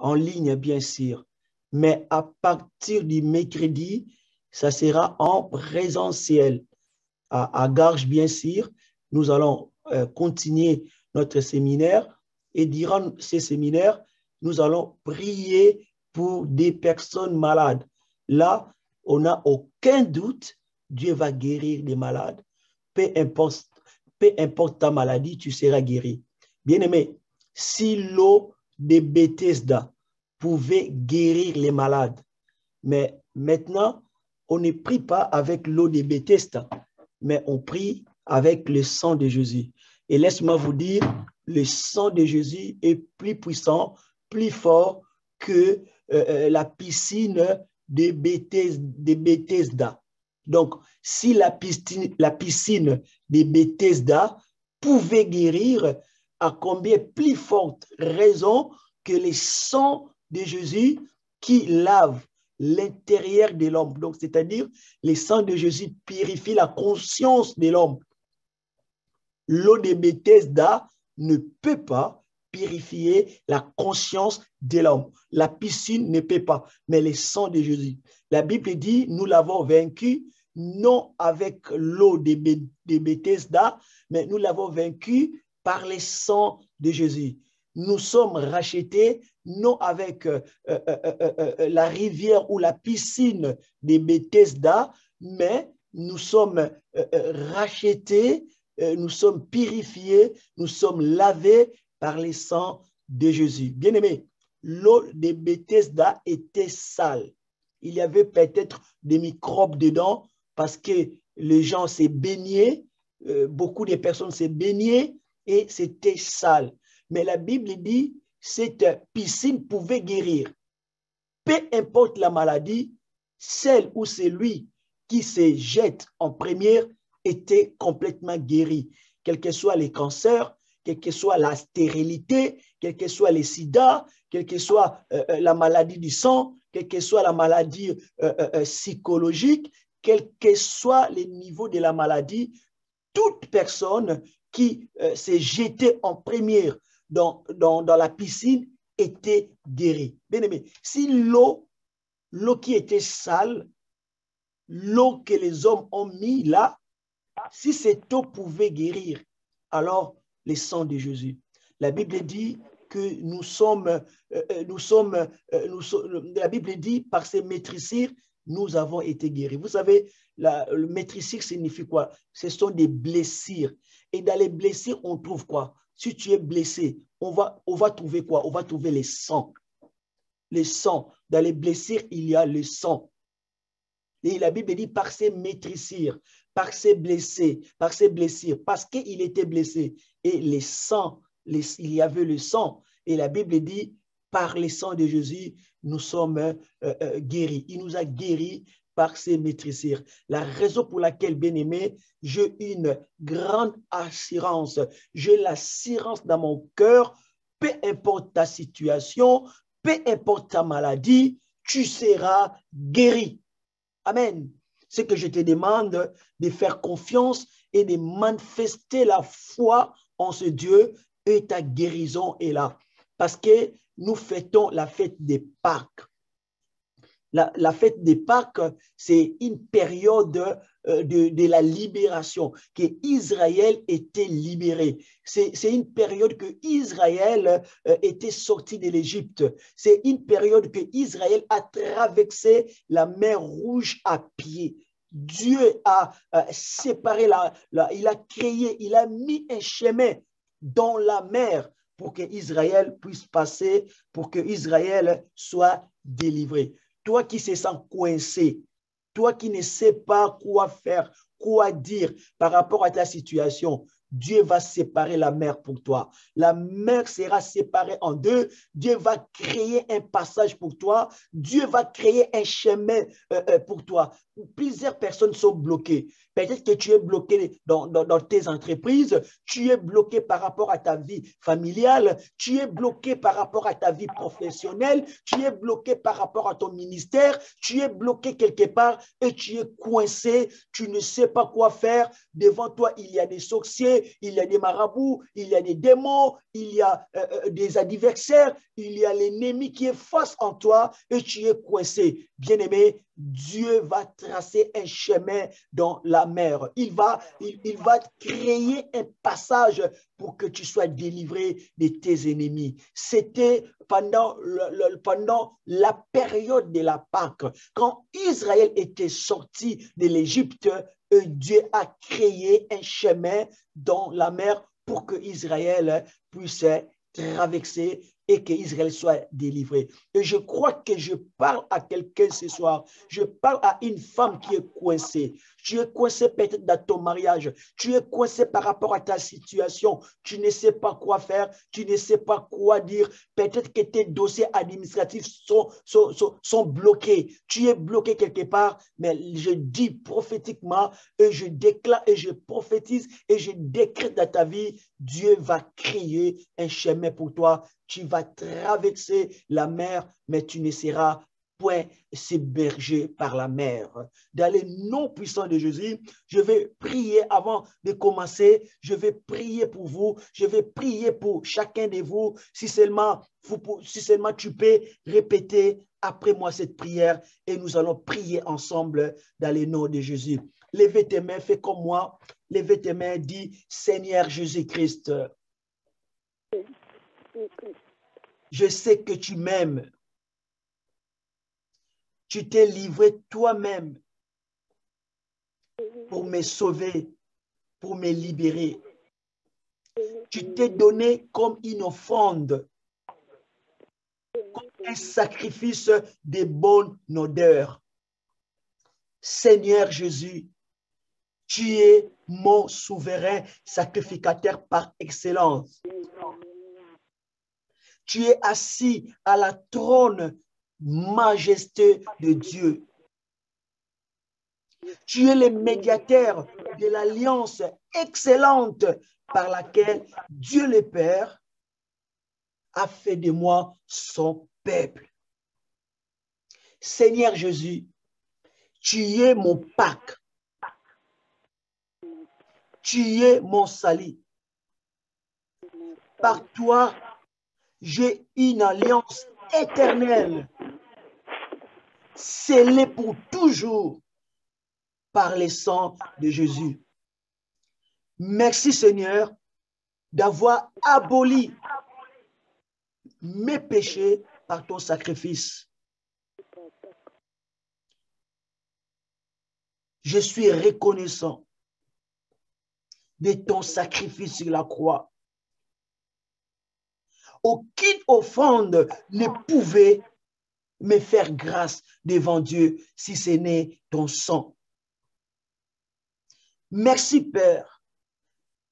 en ligne, bien sûr. Mais à partir du mercredi, ça sera en présentiel. À Garges, bien sûr, nous allons continuer notre séminaire et durant ces séminaires, nous allons prier pour des personnes malades. Là, on n'a aucun doute, Dieu va guérir les malades. Peu importe ta maladie, tu seras guéri. Bien-aimé, si l'eau de Bethesda pouvait guérir les malades, mais maintenant, on ne prie pas avec l'eau de Bethesda, mais on prie avec le sang de Jésus. Et laisse-moi vous dire, le sang de Jésus est plus puissant, plus fort que la piscine de Bethesda. Donc, si la piscine de Bethesda pouvait guérir, à combien plus forte raison que le sang de Jésus qui lave l'intérieur de l'homme. Donc, c'est-à-dire, le sang de Jésus purifie la conscience de l'homme. L'eau de Bethesda ne peut pas purifier la conscience de l'homme. La piscine ne peut pas, mais le sang de Jésus. La Bible dit, nous l'avons vaincu, non avec l'eau de Bethesda, mais nous l'avons vaincu par le sang de Jésus. Nous sommes rachetés, non avec la rivière ou la piscine de Bethesda, mais nous sommes rachetés, nous sommes purifiés, nous sommes lavés par le sang de Jésus. Bien-aimé, l'eau de Bethesda était sale. Il y avait peut-être des microbes dedans parce que les gens s'est baigné, beaucoup de personnes s'est baignées et c'était sale. Mais la Bible dit cette piscine pouvait guérir. Peu importe la maladie, celle ou celui qui se jette en première était complètement guéri. Quel que soit les cancers, quelle que soit la stérilité, quel que soit les sida, quelle que soit la maladie du sang, quelle que soit la maladie psychologique, quel que soit le niveau de la maladie, toute personne qui s'est jetée en première dans la piscine était guérie. Bien aimé, si l'eau qui était sale, l'eau que les hommes ont mis là, si cette eau pouvait guérir, alors le sang de Jésus. La Bible dit que la Bible dit par ces maîtrissures, nous avons été guéris. Vous savez, le maîtrissure signifie quoi? Ce sont des blessures. Et dans les blessures, on trouve quoi? Si tu es blessé, on va trouver quoi? On va trouver les sangs. Les sangs. Dans les blessures, il y a le sang. Et la Bible dit par ses maîtrissures, par ses blessés, par ses blessures, parce qu'il était blessé. Et les sangs, il y avait le sang. Et la Bible dit, par le sang de Jésus, nous sommes guéris. Il nous a guéris par ses maîtrissures. La raison pour laquelle, bien-aimé, j'ai une grande assurance. J'ai l'assurance dans mon cœur, peu importe ta situation, peu importe ta maladie, tu seras guéri. Amen. Ce que je te demande de faire confiance et de manifester la foi en ce Dieu et ta guérison est là. Parce que nous fêtons la fête des Pâques. La fête des Pâques, c'est une période de la libération, que Israël était libéré. C'est une période que Israël était sorti de l'Égypte. C'est une période que Israël a traversé la mer Rouge à pied. Dieu a séparé, il a créé, il a mis un chemin dans la mer pour que Israël puisse passer, pour que Israël soit délivré. Toi qui se sens coincé, toi qui ne sais pas quoi faire, quoi dire par rapport à ta situation, Dieu va séparer la mer pour toi. La mer sera séparée en deux. Dieu va créer un passage pour toi. Dieu va créer un chemin pour toi. Plusieurs personnes sont bloquées. Peut-être que tu es bloqué dans tes entreprises. Tu es bloqué par rapport à ta vie familiale. Tu es bloqué par rapport à ta vie professionnelle. Tu es bloqué par rapport à ton ministère. Tu es bloqué quelque part et tu es coincé. Tu ne sais pas quoi faire. Devant toi, il y a des sorciers. compliqué, il y a des marabouts, il y a des démons, il y a des adversaires, il y a l'ennemi qui est face en toi et tu es coincé. Bien-aimé, Dieu va tracer un chemin dans la mer. Il va créer un passage pour que tu sois délivré de tes ennemis. C'était pendant la période de la Pâque, quand Israël était sorti de l'Égypte, Dieu a créé un chemin dans la mer pour que Israël puisse traverser et que Israël soit délivré. Et je crois que je parle à quelqu'un ce soir. Je parle à une femme qui est coincée. Tu es coincé peut-être dans ton mariage. Tu es coincé par rapport à ta situation. Tu ne sais pas quoi faire. Tu ne sais pas quoi dire. Peut-être que tes dossiers administratifs sont bloqués. Tu es bloqué quelque part. Mais je dis prophétiquement et je déclare et je prophétise et je décrète dans ta vie, Dieu va créer un chemin pour toi. Tu vas traverser la mer, mais tu ne seras point submergé par la mer. Dans le nom puissant de Jésus, je vais prier avant de commencer. Je vais prier pour vous. Je vais prier pour chacun de vous. Si seulement tu peux répéter après moi cette prière et nous allons prier ensemble dans le nom de Jésus. Levez tes mains, fais comme moi. Levez tes mains, dis Seigneur Jésus-Christ, je sais que tu m'aimes. Tu t'es livré toi-même pour me sauver, pour me libérer. Tu t'es donné comme une offrande, comme un sacrifice de bonne odeur. Seigneur Jésus, tu es mon souverain sacrificateur par excellence. Tu es assis à la trône majestueux de Dieu. Tu es le médiateur de l'alliance excellente par laquelle Dieu le Père a fait de moi son peuple. Seigneur Jésus, tu es mon Pâques. Tu es mon salut. Par toi, j'ai une alliance éternelle, scellée pour toujours par le sang de Jésus. Merci Seigneur d'avoir aboli mes péchés par ton sacrifice. Je suis reconnaissant de ton sacrifice sur la croix. Aucune offrande ne pouvait me faire grâce devant Dieu si ce n'est ton sang. Merci Père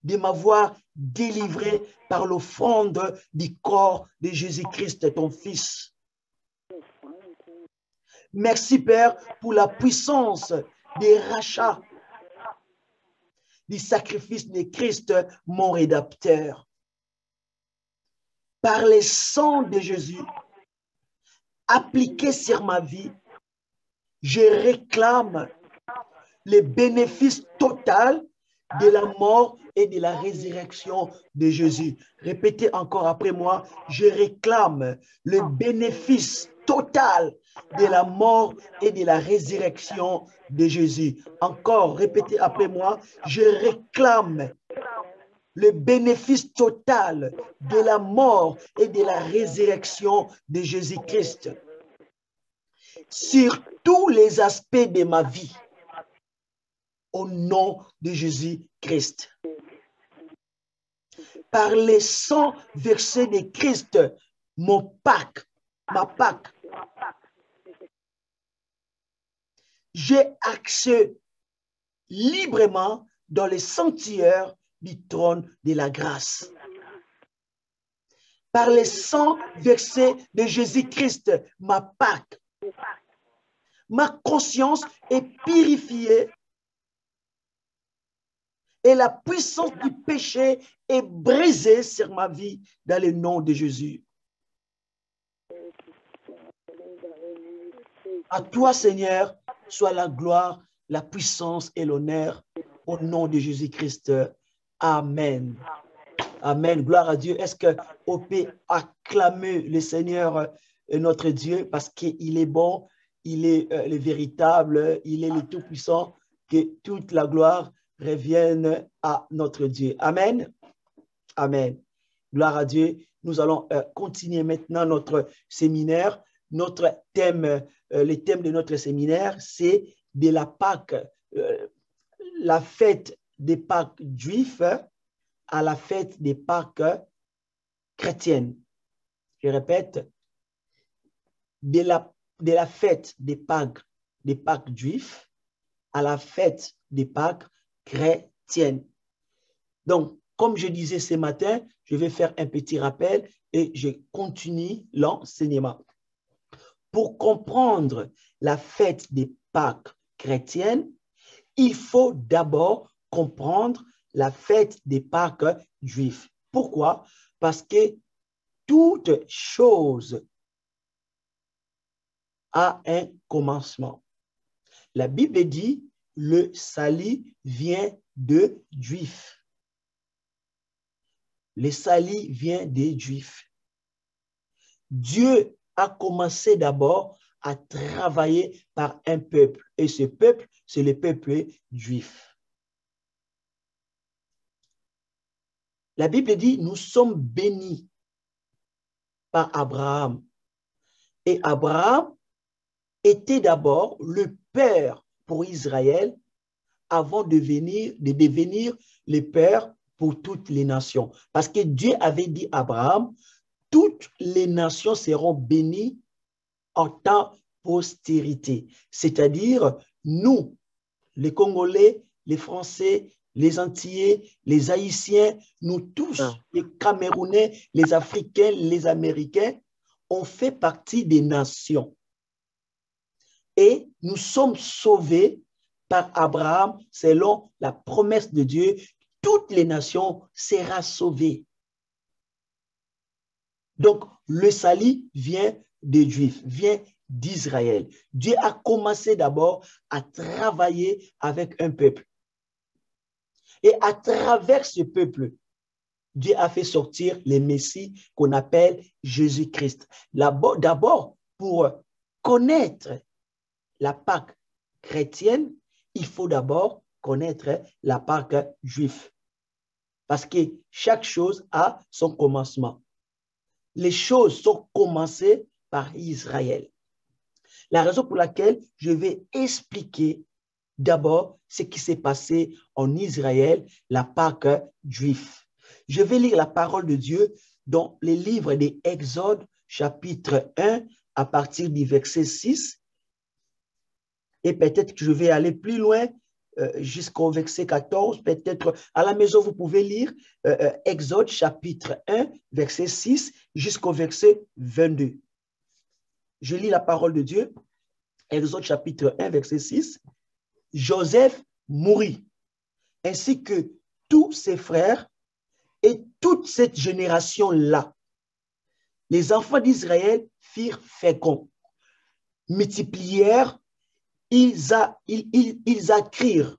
de m'avoir délivré par l'offrande du corps de Jésus-Christ, ton Fils. Merci Père pour la puissance des rachats du sacrifice de Christ, mon rédempteur. Par le sang de Jésus appliqué sur ma vie, je réclame le bénéfice total de la mort et de la résurrection de Jésus. Répétez encore après moi, je réclame le bénéfice total de la mort et de la résurrection de Jésus. Encore, répétez après moi, je réclame le bénéfice total de la mort et de la résurrection de Jésus-Christ sur tous les aspects de ma vie, au nom de Jésus-Christ. Par le sang versé de Christ, mon Pâques, ma Pâques, j'ai accès librement dans les sanctuaires du trône de la grâce. Par le sang versé de Jésus-Christ, ma Pâques, ma conscience est purifiée et la puissance du péché est brisée sur ma vie dans le nom de Jésus. À toi, Seigneur, soit la gloire, la puissance et l'honneur au nom de Jésus-Christ. Amen. Amen. Gloire à Dieu. Est-ce que on peut acclamer le Seigneur notre Dieu parce qu'il est bon, il est le véritable, il est le Tout-Puissant, que toute la gloire revienne à notre Dieu. Amen. Amen. Gloire à Dieu. Nous allons continuer maintenant notre séminaire. Notre thème, le thème de notre séminaire, c'est de la Pâque, la fête des Pâques juifs à la fête des Pâques chrétiennes. Je répète, de la fête des Pâques juifs à la fête des Pâques chrétiennes. Donc, comme je disais ce matin, je vais faire un petit rappel et je continue l'enseignement. Pour comprendre la fête des Pâques chrétiennes, il faut d'abord comprendre la fête des Pâques juifs. Pourquoi? Parce que toute chose a un commencement. La Bible dit, le salut vient de Juifs. Le salut vient des Juifs. Dieu a commencé d'abord à travailler par un peuple. Et ce peuple, c'est le peuple juif. La Bible dit, nous sommes bénis par Abraham. Et Abraham était d'abord le père pour Israël avant de devenir le père pour toutes les nations. Parce que Dieu avait dit à Abraham, toutes les nations seront bénies en ta postérité. C'est-à-dire, nous, les Congolais, les Français, les Antillais, les Haïtiens, nous tous, les Camerounais, les Africains, les Américains, on fait partie des nations. Et nous sommes sauvés par Abraham selon la promesse de Dieu. Toutes les nations seront sauvées. Donc, le salut vient des Juifs, vient d'Israël. Dieu a commencé d'abord à travailler avec un peuple. Et à travers ce peuple, Dieu a fait sortir les Messies qu'on appelle Jésus-Christ. D'abord, pour connaître la Pâque chrétienne, il faut d'abord connaître la Pâque juive. Parce que chaque chose a son commencement. Les choses sont commencées par Israël. La raison pour laquelle je vais expliquer d'abord ce qui s'est passé en Israël, la Pâque juive. Je vais lire la parole de Dieu dans les livres des Exode, chapitre 1, à partir du verset 6. Et peut-être que je vais aller plus loin jusqu'au verset 14. Peut-être à la maison, vous pouvez lire Exode, chapitre 1, verset 6, jusqu'au verset 22. Je lis la parole de Dieu. Exode, chapitre 1, verset 6. Joseph mourut, ainsi que tous ses frères et toute cette génération-là. Les enfants d'Israël firent féconds, multiplièrent, ils accrirent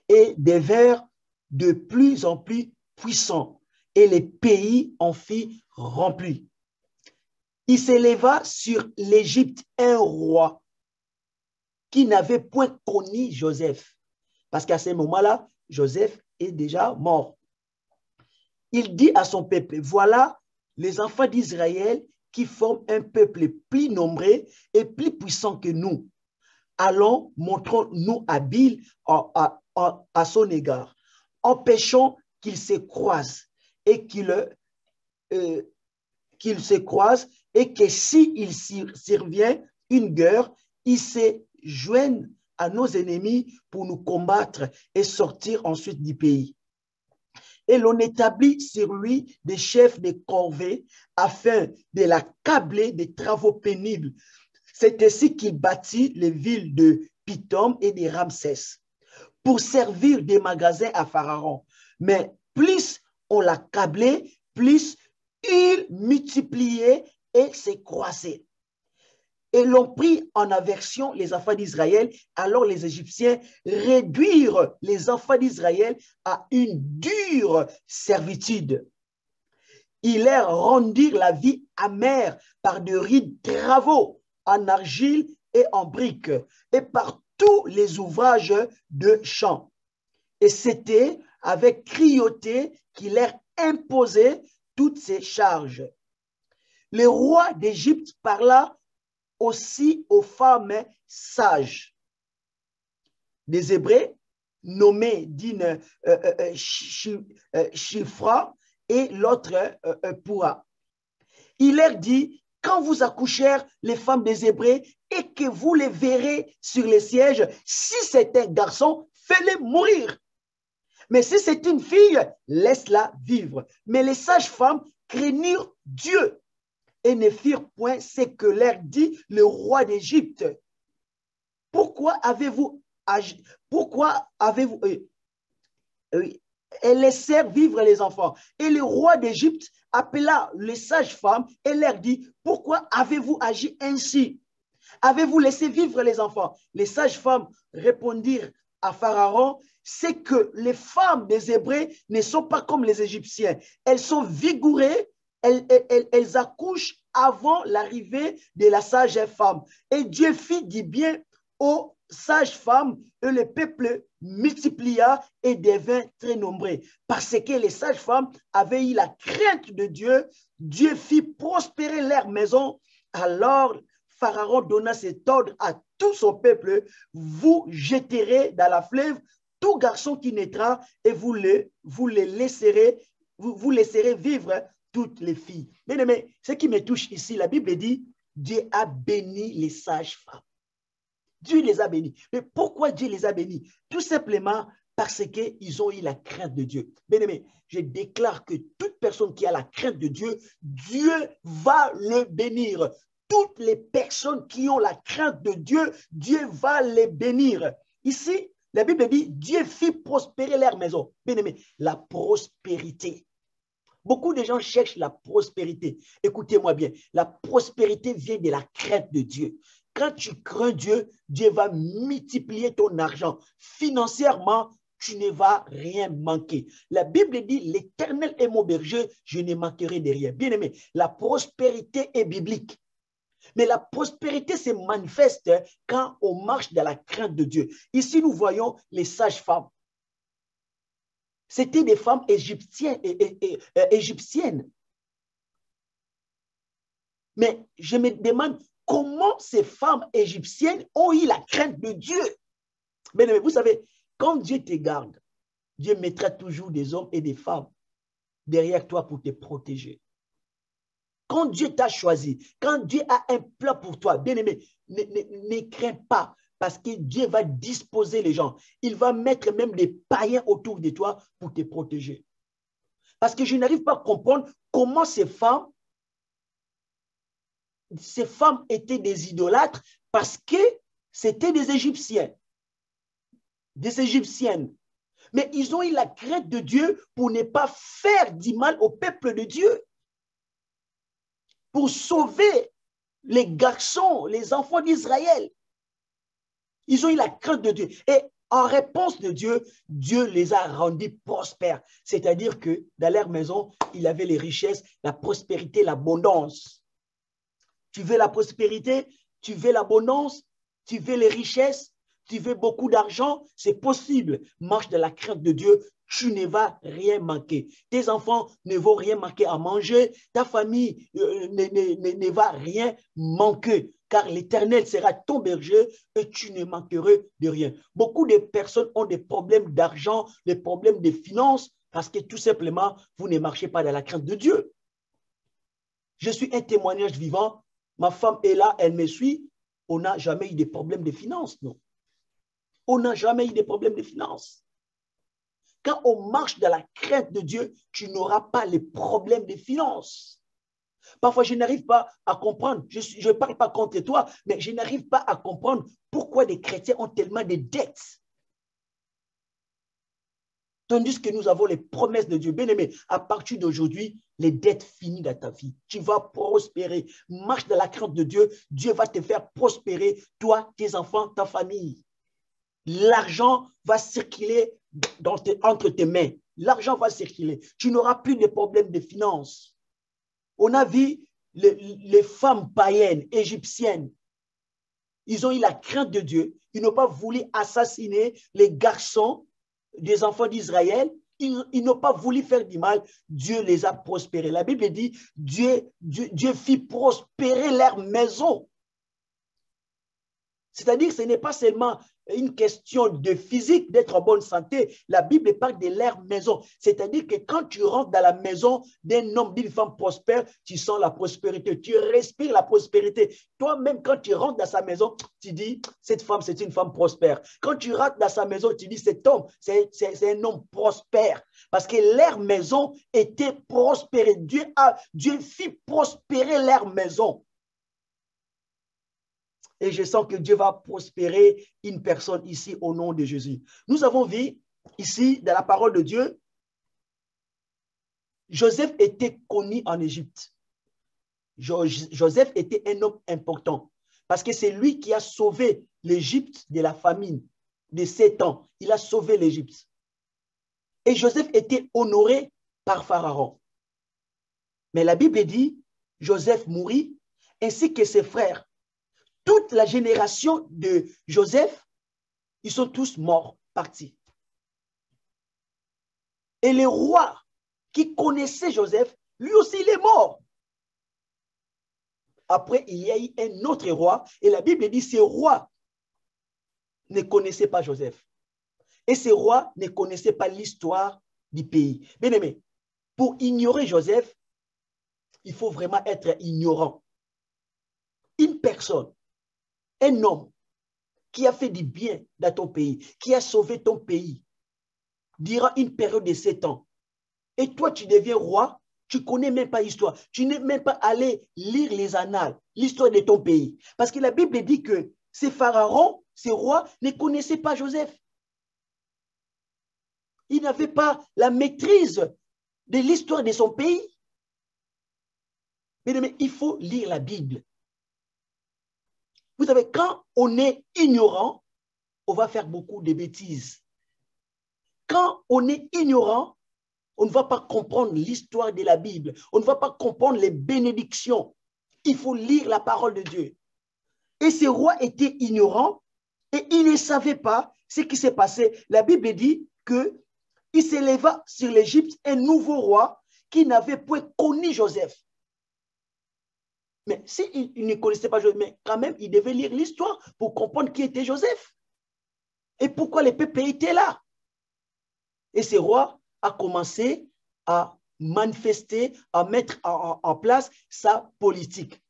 et devinrent de plus en plus puissants, et les pays en firent remplis. Il s'éleva sur l'Égypte un roi qui n'avait point connu Joseph, parce qu'à ce moment-là, Joseph est déjà mort. Il dit à son peuple, voilà les enfants d'Israël qui forment un peuple plus nombreux et plus puissant que nous. Allons, montrons-nous habiles à son égard. Empêchons qu'ils se croisent et qu'ils se croisent et que s'il survient une guerre, ils se joignent à nos ennemis pour nous combattre et sortir ensuite du pays. Et l'on établit sur lui des chefs de corvée afin de l'accabler des travaux pénibles. C'est ainsi qu'il bâtit les villes de Pithom et de Ramsès pour servir des magasins à Pharaon. Mais plus on l'accablait, plus il multipliait et s'est croissé. et l'ont pris en aversion les enfants d'Israël. Alors les Égyptiens réduirent les enfants d'Israël à une dure servitude. Ils leur rendirent la vie amère par de rudes travaux en argile et en briques et par tous les ouvrages de champ. Et c'était avec cruauté qu'il leur imposait toutes ces charges. Le roi d'Égypte parla aussi aux femmes sages des Hébreux, nommées d'une Shifra et l'autre Poua. Il leur dit, quand vous accouchèrent les femmes des Hébreux et que vous les verrez sur les sièges, si c'est un garçon, faites-les mourir. Mais si c'est une fille, laisse-la vivre. Mais les sages-femmes craignirent Dieu et ne firent point ce que leur dit le roi d'Égypte. Pourquoi avez-vous agi? Pourquoi avez-vous et laissèrent vivre les enfants? Et le roi d'Égypte appela les sages-femmes et leur dit, pourquoi avez-vous agi ainsi? Avez-vous laissé vivre les enfants? Les sages-femmes répondirent à Pharaon, c'est que les femmes des Hébreux ne sont pas comme les Égyptiens. Elles sont vigoureuses, elles accouchent avant l'arrivée de la sage femme. Et Dieu fit du bien aux sages-femmes et le peuple multiplia et devint très nombreux. Parce que les sages-femmes avaient eu la crainte de Dieu, Dieu fit prospérer leur maison. Alors Pharaon donna cet ordre à tout son peuple, vous jetterez dans la fleuve tout garçon qui naîtra et vous laisserez vivre toutes les filles. Mais ce qui me touche ici, la Bible dit, Dieu a béni les sages-femmes. Dieu les a bénis. Mais pourquoi Dieu les a bénis? Tout simplement parce qu'ils ont eu la crainte de Dieu. Bien-aimé, je déclare que toute personne qui a la crainte de Dieu, Dieu va le bénir. Toutes les personnes qui ont la crainte de Dieu, Dieu va les bénir. Ici, la Bible dit, Dieu fit prospérer leur maison. Bien-aimé, la prospérité. Beaucoup de gens cherchent la prospérité. Écoutez-moi bien, la prospérité vient de la crainte de Dieu. Quand tu crains Dieu, Dieu va multiplier ton argent. Financièrement, tu ne vas rien manquer. La Bible dit, l'Éternel est mon berger, je ne manquerai de rien. Bien-aimé, la prospérité est biblique. Mais la prospérité se manifeste quand on marche dans la crainte de Dieu. Ici, nous voyons les sages-femmes. C'était des femmes égyptiennes. Mais je me demande comment ces femmes égyptiennes ont eu la crainte de Dieu. Mais vous savez, quand Dieu te garde, Dieu mettra toujours des hommes et des femmes derrière toi pour te protéger. Quand Dieu t'a choisi, quand Dieu a un plan pour toi, bien-aimé, ne crains pas parce que Dieu va disposer les gens. Il va mettre même des païens autour de toi pour te protéger. Parce que je n'arrive pas à comprendre comment ces femmes étaient des idolâtres parce que c'était des Égyptiens, des Égyptiennes. Mais ils ont eu la crainte de Dieu pour ne pas faire du mal au peuple de Dieu. Pour sauver les garçons, les enfants d'Israël. Ils ont eu la crainte de Dieu. Et en réponse de Dieu, Dieu les a rendus prospères. C'est-à-dire que dans leur maison, il avait les richesses, la prospérité, l'abondance. Tu veux la prospérité, tu veux l'abondance, tu veux les richesses, tu veux beaucoup d'argent, c'est possible. Marche de la crainte de Dieu, tu ne vas rien manquer. Tes enfants ne vont rien manquer à manger, ta famille ne va rien manquer, car l'Éternel sera ton berger et tu ne manqueras de rien. Beaucoup de personnes ont des problèmes d'argent, des problèmes de finances, parce que tout simplement, vous ne marchez pas dans la crainte de Dieu. Je suis un témoignage vivant. Ma femme est là, elle me suit. On n'a jamais eu de problèmes de finances, non. On n'a jamais eu de problèmes de finances. Quand on marche dans la crainte de Dieu, tu n'auras pas les problèmes de finances. Parfois, je n'arrive pas à comprendre, je ne parle pas contre toi, mais je n'arrive pas à comprendre pourquoi les chrétiens ont tellement de dettes. Tandis que nous avons les promesses de Dieu. Bien-aimé, à partir d'aujourd'hui, les dettes finissent dans ta vie. Tu vas prospérer. Marche dans la crainte de Dieu. Dieu va te faire prospérer, toi, tes enfants, ta famille. L'argent va circuler entre tes mains. L'argent va circuler. Tu n'auras plus de problèmes de finances. On a vu les femmes païennes, égyptiennes. Ils ont eu la crainte de Dieu. Ils n'ont pas voulu assassiner les garçons des enfants d'Israël. Ils n'ont pas voulu faire du mal. Dieu les a prospérés. La Bible dit, Dieu fit prospérer leur maison. C'est-à-dire que ce n'est pas seulement une question de physique, d'être en bonne santé. La Bible parle de leur maison. C'est-à-dire que quand tu rentres dans la maison d'un homme, d'une femme prospère, tu sens la prospérité, tu respires la prospérité. Toi-même, quand tu rentres dans sa maison, tu dis, cette femme, c'est une femme prospère. Quand tu rentres dans sa maison, tu dis, cet homme, c'est un homme prospère. Parce que leur maison était prospérée. Dieu fit prospérer leur maison. Et je sens que Dieu va prospérer une personne ici au nom de Jésus. Nous avons vu ici dans la parole de Dieu, Joseph était connu en Égypte. Joseph était un homme important parce que c'est lui qui a sauvé l'Égypte de la famine de 7 ans. Il a sauvé l'Égypte. Et Joseph était honoré par Pharaon. Mais la Bible dit, Joseph mourut ainsi que ses frères. Toute la génération de Joseph, ils sont tous morts, partis. Et le roi qui connaissait Joseph, lui aussi, il est mort. Après, il y a eu un autre roi, et la Bible dit, ce roi ne connaissait pas Joseph. Et ce roi ne connaissait pas l'histoire du pays. Bien aimé, pour ignorer Joseph, il faut vraiment être ignorant. Une personne, un homme qui a fait du bien dans ton pays, qui a sauvé ton pays durant une période de 7 ans. Et toi, tu deviens roi, tu ne connais même pas l'histoire. Tu n'es même pas allé lire les annales, l'histoire de ton pays. Parce que la Bible dit que ces pharaons, ces rois, ne connaissaient pas Joseph. Ils n'avaient pas la maîtrise de l'histoire de son pays. Mais il faut lire la Bible. Vous savez, quand on est ignorant, on va faire beaucoup de bêtises. Quand on est ignorant, on ne va pas comprendre l'histoire de la Bible. On ne va pas comprendre les bénédictions. Il faut lire la parole de Dieu. Et ce roi était ignorant et il ne savait pas ce qui s'est passé. La Bible dit qu'il s'éleva sur l'Égypte un nouveau roi qui n'avait point connu Joseph. Mais s'il ne connaissait pas Joseph, mais quand même, il devait lire l'histoire pour comprendre qui était Joseph et pourquoi les peuples étaient là. Et ce roi a commencé à manifester, à mettre en place sa politique.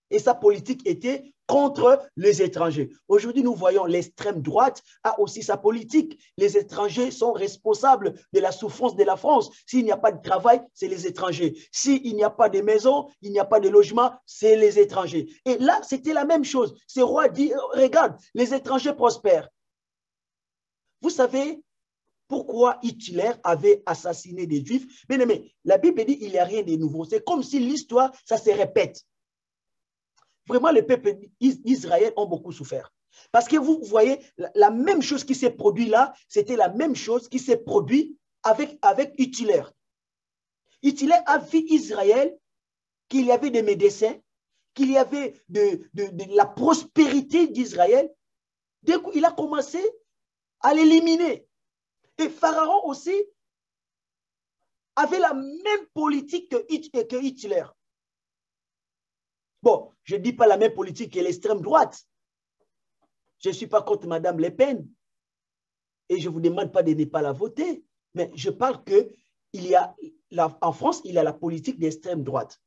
Et sa politique était contre les étrangers. Aujourd'hui, nous voyons l'extrême droite a aussi sa politique. Les étrangers sont responsables de la souffrance de la France. S'il n'y a pas de travail, c'est les étrangers. S'il n'y a pas de maison, il n'y a pas de logement, c'est les étrangers. Et là, c'était la même chose. Ce roi dit, regarde, les étrangers prospèrent. Vous savez pourquoi Hitler avait assassiné des Juifs? Bien aimé, la Bible dit qu'il n'y a rien de nouveau. C'est comme si l'histoire, ça se répète. Vraiment, les peuples d'Israël ont beaucoup souffert. Parce que vous voyez, la même chose qui s'est produite là, c'était la même chose qui s'est produite avec Hitler. Hitler a vu Israël qu'il y avait des médecins, qu'il y avait de la prospérité d'Israël. D'un coup, il a commencé à l'éliminer. Et Pharaon aussi avait la même politique que Hitler. Bon, je ne dis pas la même politique que l'extrême droite. Je ne suis pas contre Mme Le Pen. Et je ne vous demande pas de ne pas la voter. Mais je parle en France, il y a la politique d'extrême droite.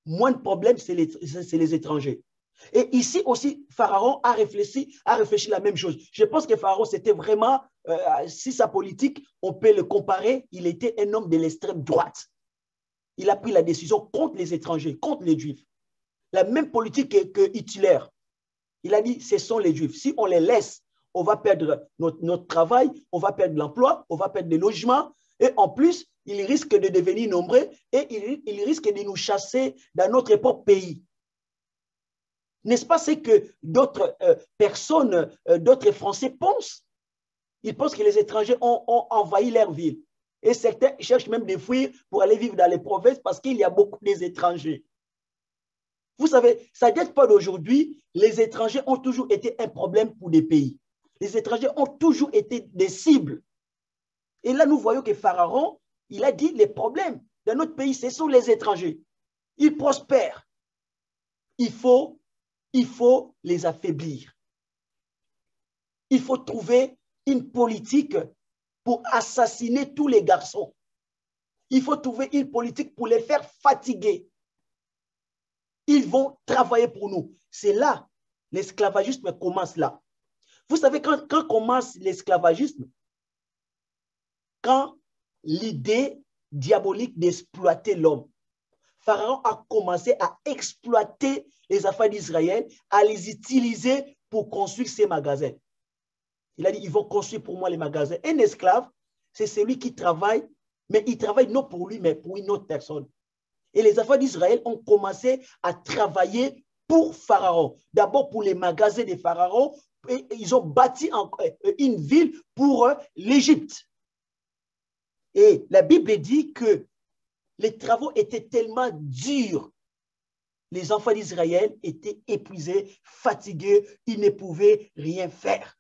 Moins de problèmes, c'est les étrangers. Et ici aussi, Pharaon a réfléchi la même chose. Je pense que Pharaon, c'était vraiment, si sa politique, on peut le comparer, il était un homme de l'extrême droite. Il a pris la décision contre les étrangers, contre les Juifs. La même politique que Hitler. Il a dit, ce sont les Juifs. Si on les laisse, on va perdre notre travail, on va perdre l'emploi, on va perdre les logements. Et en plus, ils risquent de devenir nombreux et ils risquent de nous chasser dans notre propre pays. N'est-ce pas ce que d'autres personnes, d'autres Français pensent? Ils pensent que les étrangers ont envahi leur ville. Et certains cherchent même de fuir pour aller vivre dans les provinces parce qu'il y a beaucoup d'étrangers. Vous savez, ça ne date pas d'aujourd'hui. Les étrangers ont toujours été un problème pour des pays. Les étrangers ont toujours été des cibles. Et là, nous voyons que Pharaon, il a dit les problèmes dans notre pays, ce sont les étrangers. Ils prospèrent. Il faut les affaiblir. Il faut trouver une politique pour assassiner tous les garçons. Il faut trouver une politique pour les faire fatiguer. Ils vont travailler pour nous. C'est là, l'esclavagisme commence là. Vous savez, quand commence l'esclavagisme, quand l'idée diabolique d'exploiter l'homme, Pharaon a commencé à exploiter les affaires d'Israël, à les utiliser pour construire ses magasins. Il a dit, ils vont construire pour moi les magasins. Un esclave, c'est celui qui travaille, mais il travaille non pour lui, mais pour une autre personne. Et les affaires d'Israël ont commencé à travailler pour Pharaon. D'abord pour les magasins de Pharaon, et ils ont bâti une ville pour l'Égypte. Et la Bible dit que les travaux étaient tellement durs. Les enfants d'Israël étaient épuisés, fatigués, ils ne pouvaient rien faire.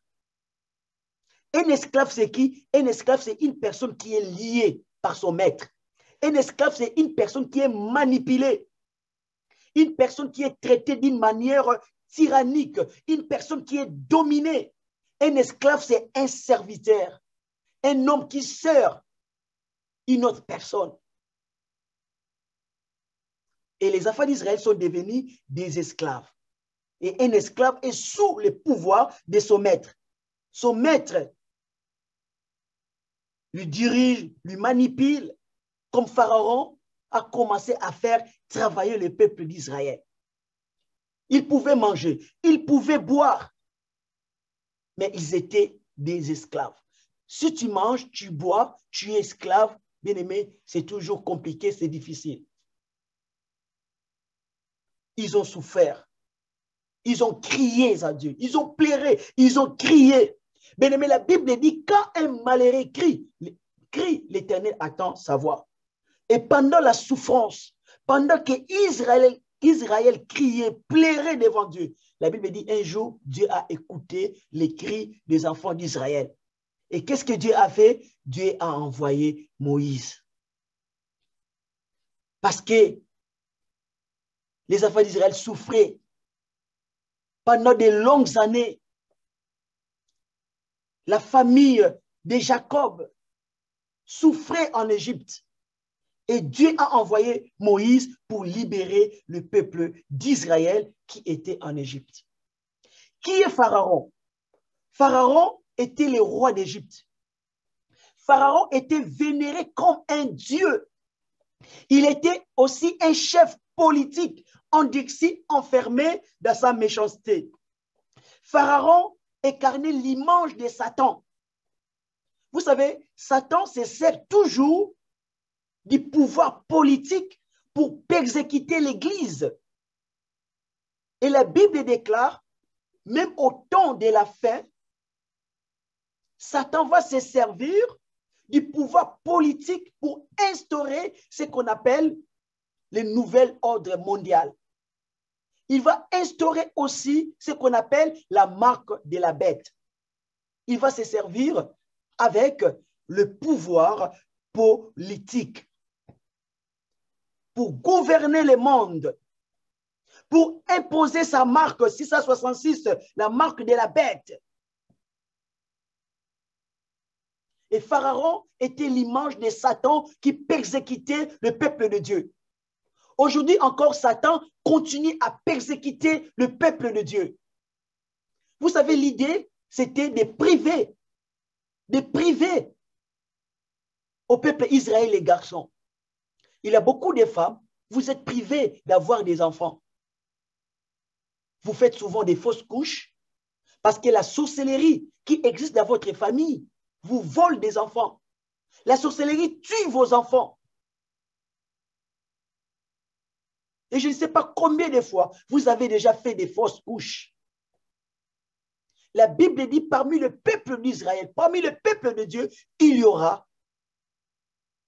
Un esclave, c'est qui? Un esclave, c'est une personne qui est liée par son maître. Un esclave, c'est une personne qui est manipulée. Une personne qui est traitée d'une manière tyrannique. Une personne qui est dominée. Un esclave, c'est un serviteur. Un homme qui sert une autre personne. Et les enfants d'Israël sont devenus des esclaves. Et un esclave est sous le pouvoir de son maître. Son maître lui dirige, lui manipule, comme Pharaon a commencé à faire travailler le peuple d'Israël. Ils pouvaient manger, ils pouvaient boire, mais ils étaient des esclaves. Si tu manges, tu bois, tu es esclave, bien aimé, c'est toujours compliqué, c'est difficile. Ils ont souffert. Ils ont crié à Dieu. Ils ont pleuré. Ils ont crié. Bien aimé, la Bible dit, quand un malheureux crie, l'Éternel attend sa voix. Et pendant la souffrance, pendant que Israël criait, pleurait devant Dieu, la Bible dit, un jour, Dieu a écouté les cris des enfants d'Israël. Et qu'est-ce que Dieu a fait? Dieu a envoyé Moïse. Parce que les enfants d'Israël souffraient pendant de longues années. La famille de Jacob souffrait en Égypte. Et Dieu a envoyé Moïse pour libérer le peuple d'Israël qui était en Égypte. Qui est Pharaon? Pharaon était le roi d'Égypte. Pharaon était vénéré comme un dieu. Il était aussi un chef politique, endurci, enfermé dans sa méchanceté. Pharaon incarnait l'image de Satan. Vous savez, Satan se sert toujours du pouvoir politique pour persécuter l'Église. Et la Bible déclare, même au temps de la fin, Satan va se servir du pouvoir politique pour instaurer ce qu'on appelle le nouvel ordre mondial. Il va instaurer aussi ce qu'on appelle la marque de la bête. Il va se servir avec le pouvoir politique pour gouverner le monde, pour imposer sa marque 666, la marque de la bête. Et Pharaon était l'image de Satan qui persécutait le peuple de Dieu. Aujourd'hui encore, Satan continue à persécuter le peuple de Dieu. Vous savez, l'idée, c'était de priver au peuple Israël les garçons. Il y a beaucoup de femmes, vous êtes privés d'avoir des enfants. Vous faites souvent des fausses couches parce que la sorcellerie qui existe dans votre famille vous vole des enfants. La sorcellerie tue vos enfants. Et je ne sais pas combien de fois vous avez déjà fait des fausses couches. La Bible dit parmi le peuple d'Israël, parmi le peuple de Dieu, il y aura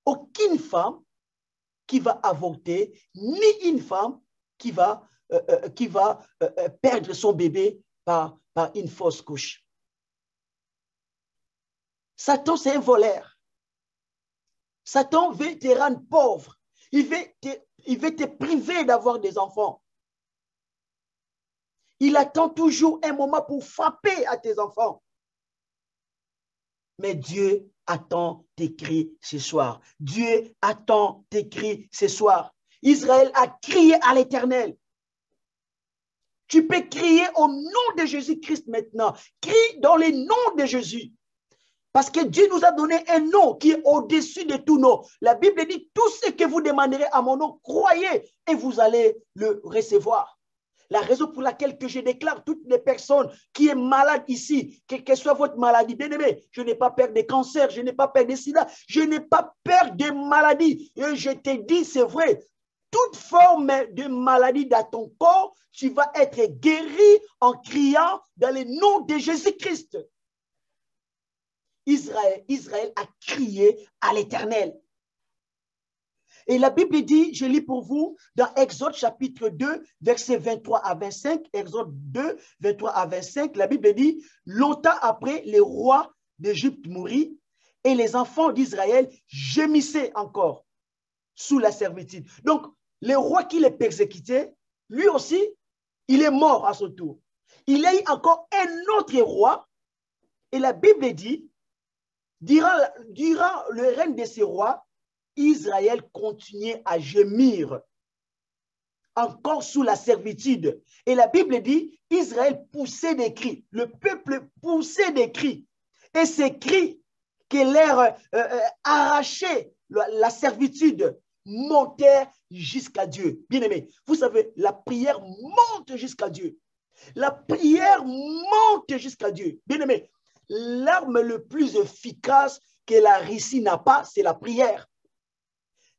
aucune femme qui va avorter, ni une femme qui va perdre son bébé par une fausse couche. Satan, c'est un voleur. Satan veut te rendre pauvre. Il veut te priver d'avoir des enfants. Il attend toujours un moment pour frapper à tes enfants. Mais Dieu attend tes cris ce soir. Dieu attend tes cris ce soir. Israël a crié à l'Éternel. Tu peux crier au nom de Jésus-Christ maintenant. Crie dans le nom de Jésus. Parce que Dieu nous a donné un nom qui est au-dessus de tout nom. La Bible dit, tout ce que vous demanderez à mon nom, croyez et vous allez le recevoir. La raison pour laquelle que je déclare toutes les personnes qui sont malades ici, quelle que soit votre maladie, bien aimé, je n'ai pas peur des cancers, je n'ai pas peur des sida, je n'ai pas peur des maladies. Et je te dis, c'est vrai, toute forme de maladie dans ton corps, tu vas être guéri en criant dans le nom de Jésus-Christ. Israël a crié à l'Éternel. Et la Bible dit, je lis pour vous, dans Exode chapitre 2, versets 23 à 25, Exode 2, 23 à 25, la Bible dit, longtemps après, les rois d'Égypte moururent et les enfants d'Israël gémissaient encore sous la servitude. Donc, le roi qui les persécutait, lui aussi, il est mort à son tour. Il y a eu encore un autre roi, et la Bible dit, durant le règne de ces rois, Israël continuait à gémir, encore sous la servitude. Et la Bible dit, Israël poussait des cris, le peuple poussait des cris. Et ces cris qui leur arrachaient la servitude montèrent jusqu'à Dieu. Bien-aimé, vous savez, la prière monte jusqu'à Dieu. La prière monte jusqu'à Dieu. Bien-aimé, l'arme le plus efficace que la Russie n'a pas, c'est la prière.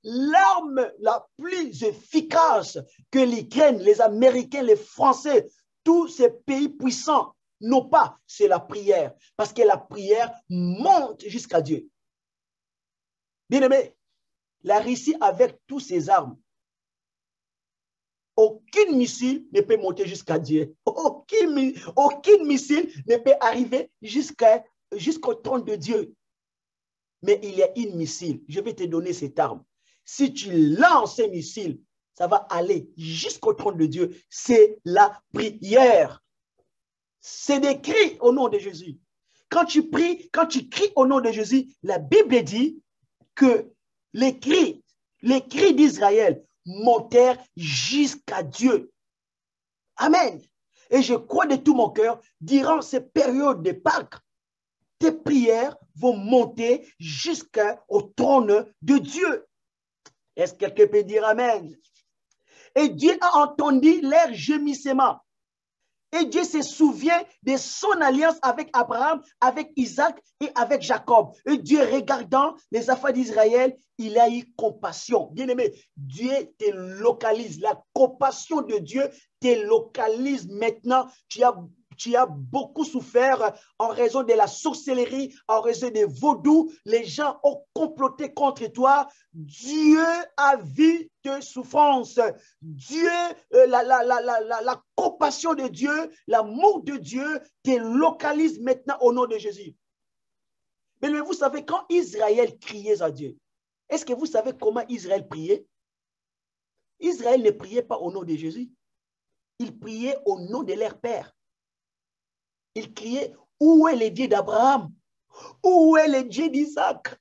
L'arme la plus efficace que l'Ukraine, les Américains, les Français, tous ces pays puissants n'ont pas, c'est la prière. Parce que la prière monte jusqu'à Dieu. Bien-aimé, la Russie, avec tous ses armes, aucun missile ne peut monter jusqu'à Dieu. Aucun missile ne peut arriver jusqu'au trône de Dieu. Mais il y a une missile. Je vais te donner cette arme. Si tu lances un missile, ça va aller jusqu'au trône de Dieu. C'est la prière. C'est des cris au nom de Jésus. Quand tu pries, quand tu cries au nom de Jésus, la Bible dit que les cris d'Israël montèrent jusqu'à Dieu. Amen. Et je crois de tout mon cœur, durant ces périodes de Pâques, tes prières vont monter jusqu'au trône de Dieu. Est-ce que quelqu'un peut dire Amen? Et Dieu a entendu leur gémissement. Et Dieu se souvient de son alliance avec Abraham, avec Isaac et avec Jacob. Et Dieu, regardant les affaires d'Israël, il a eu compassion. Bien-aimé, Dieu te localise. La compassion de Dieu te localise maintenant. Tu as beaucoup souffert en raison de la sorcellerie, en raison des vaudous. Les gens ont comploté contre toi. Dieu a vu tes souffrances. Dieu, la compassion de Dieu, l'amour de Dieu te localise maintenant au nom de Jésus. Mais vous savez, quand Israël criait à Dieu, est-ce que vous savez comment Israël priait? Israël ne priait pas au nom de Jésus. Il priait au nom de leur père. Il criait, où est le Dieu d'Abraham? Où est le Dieu d'Isaac?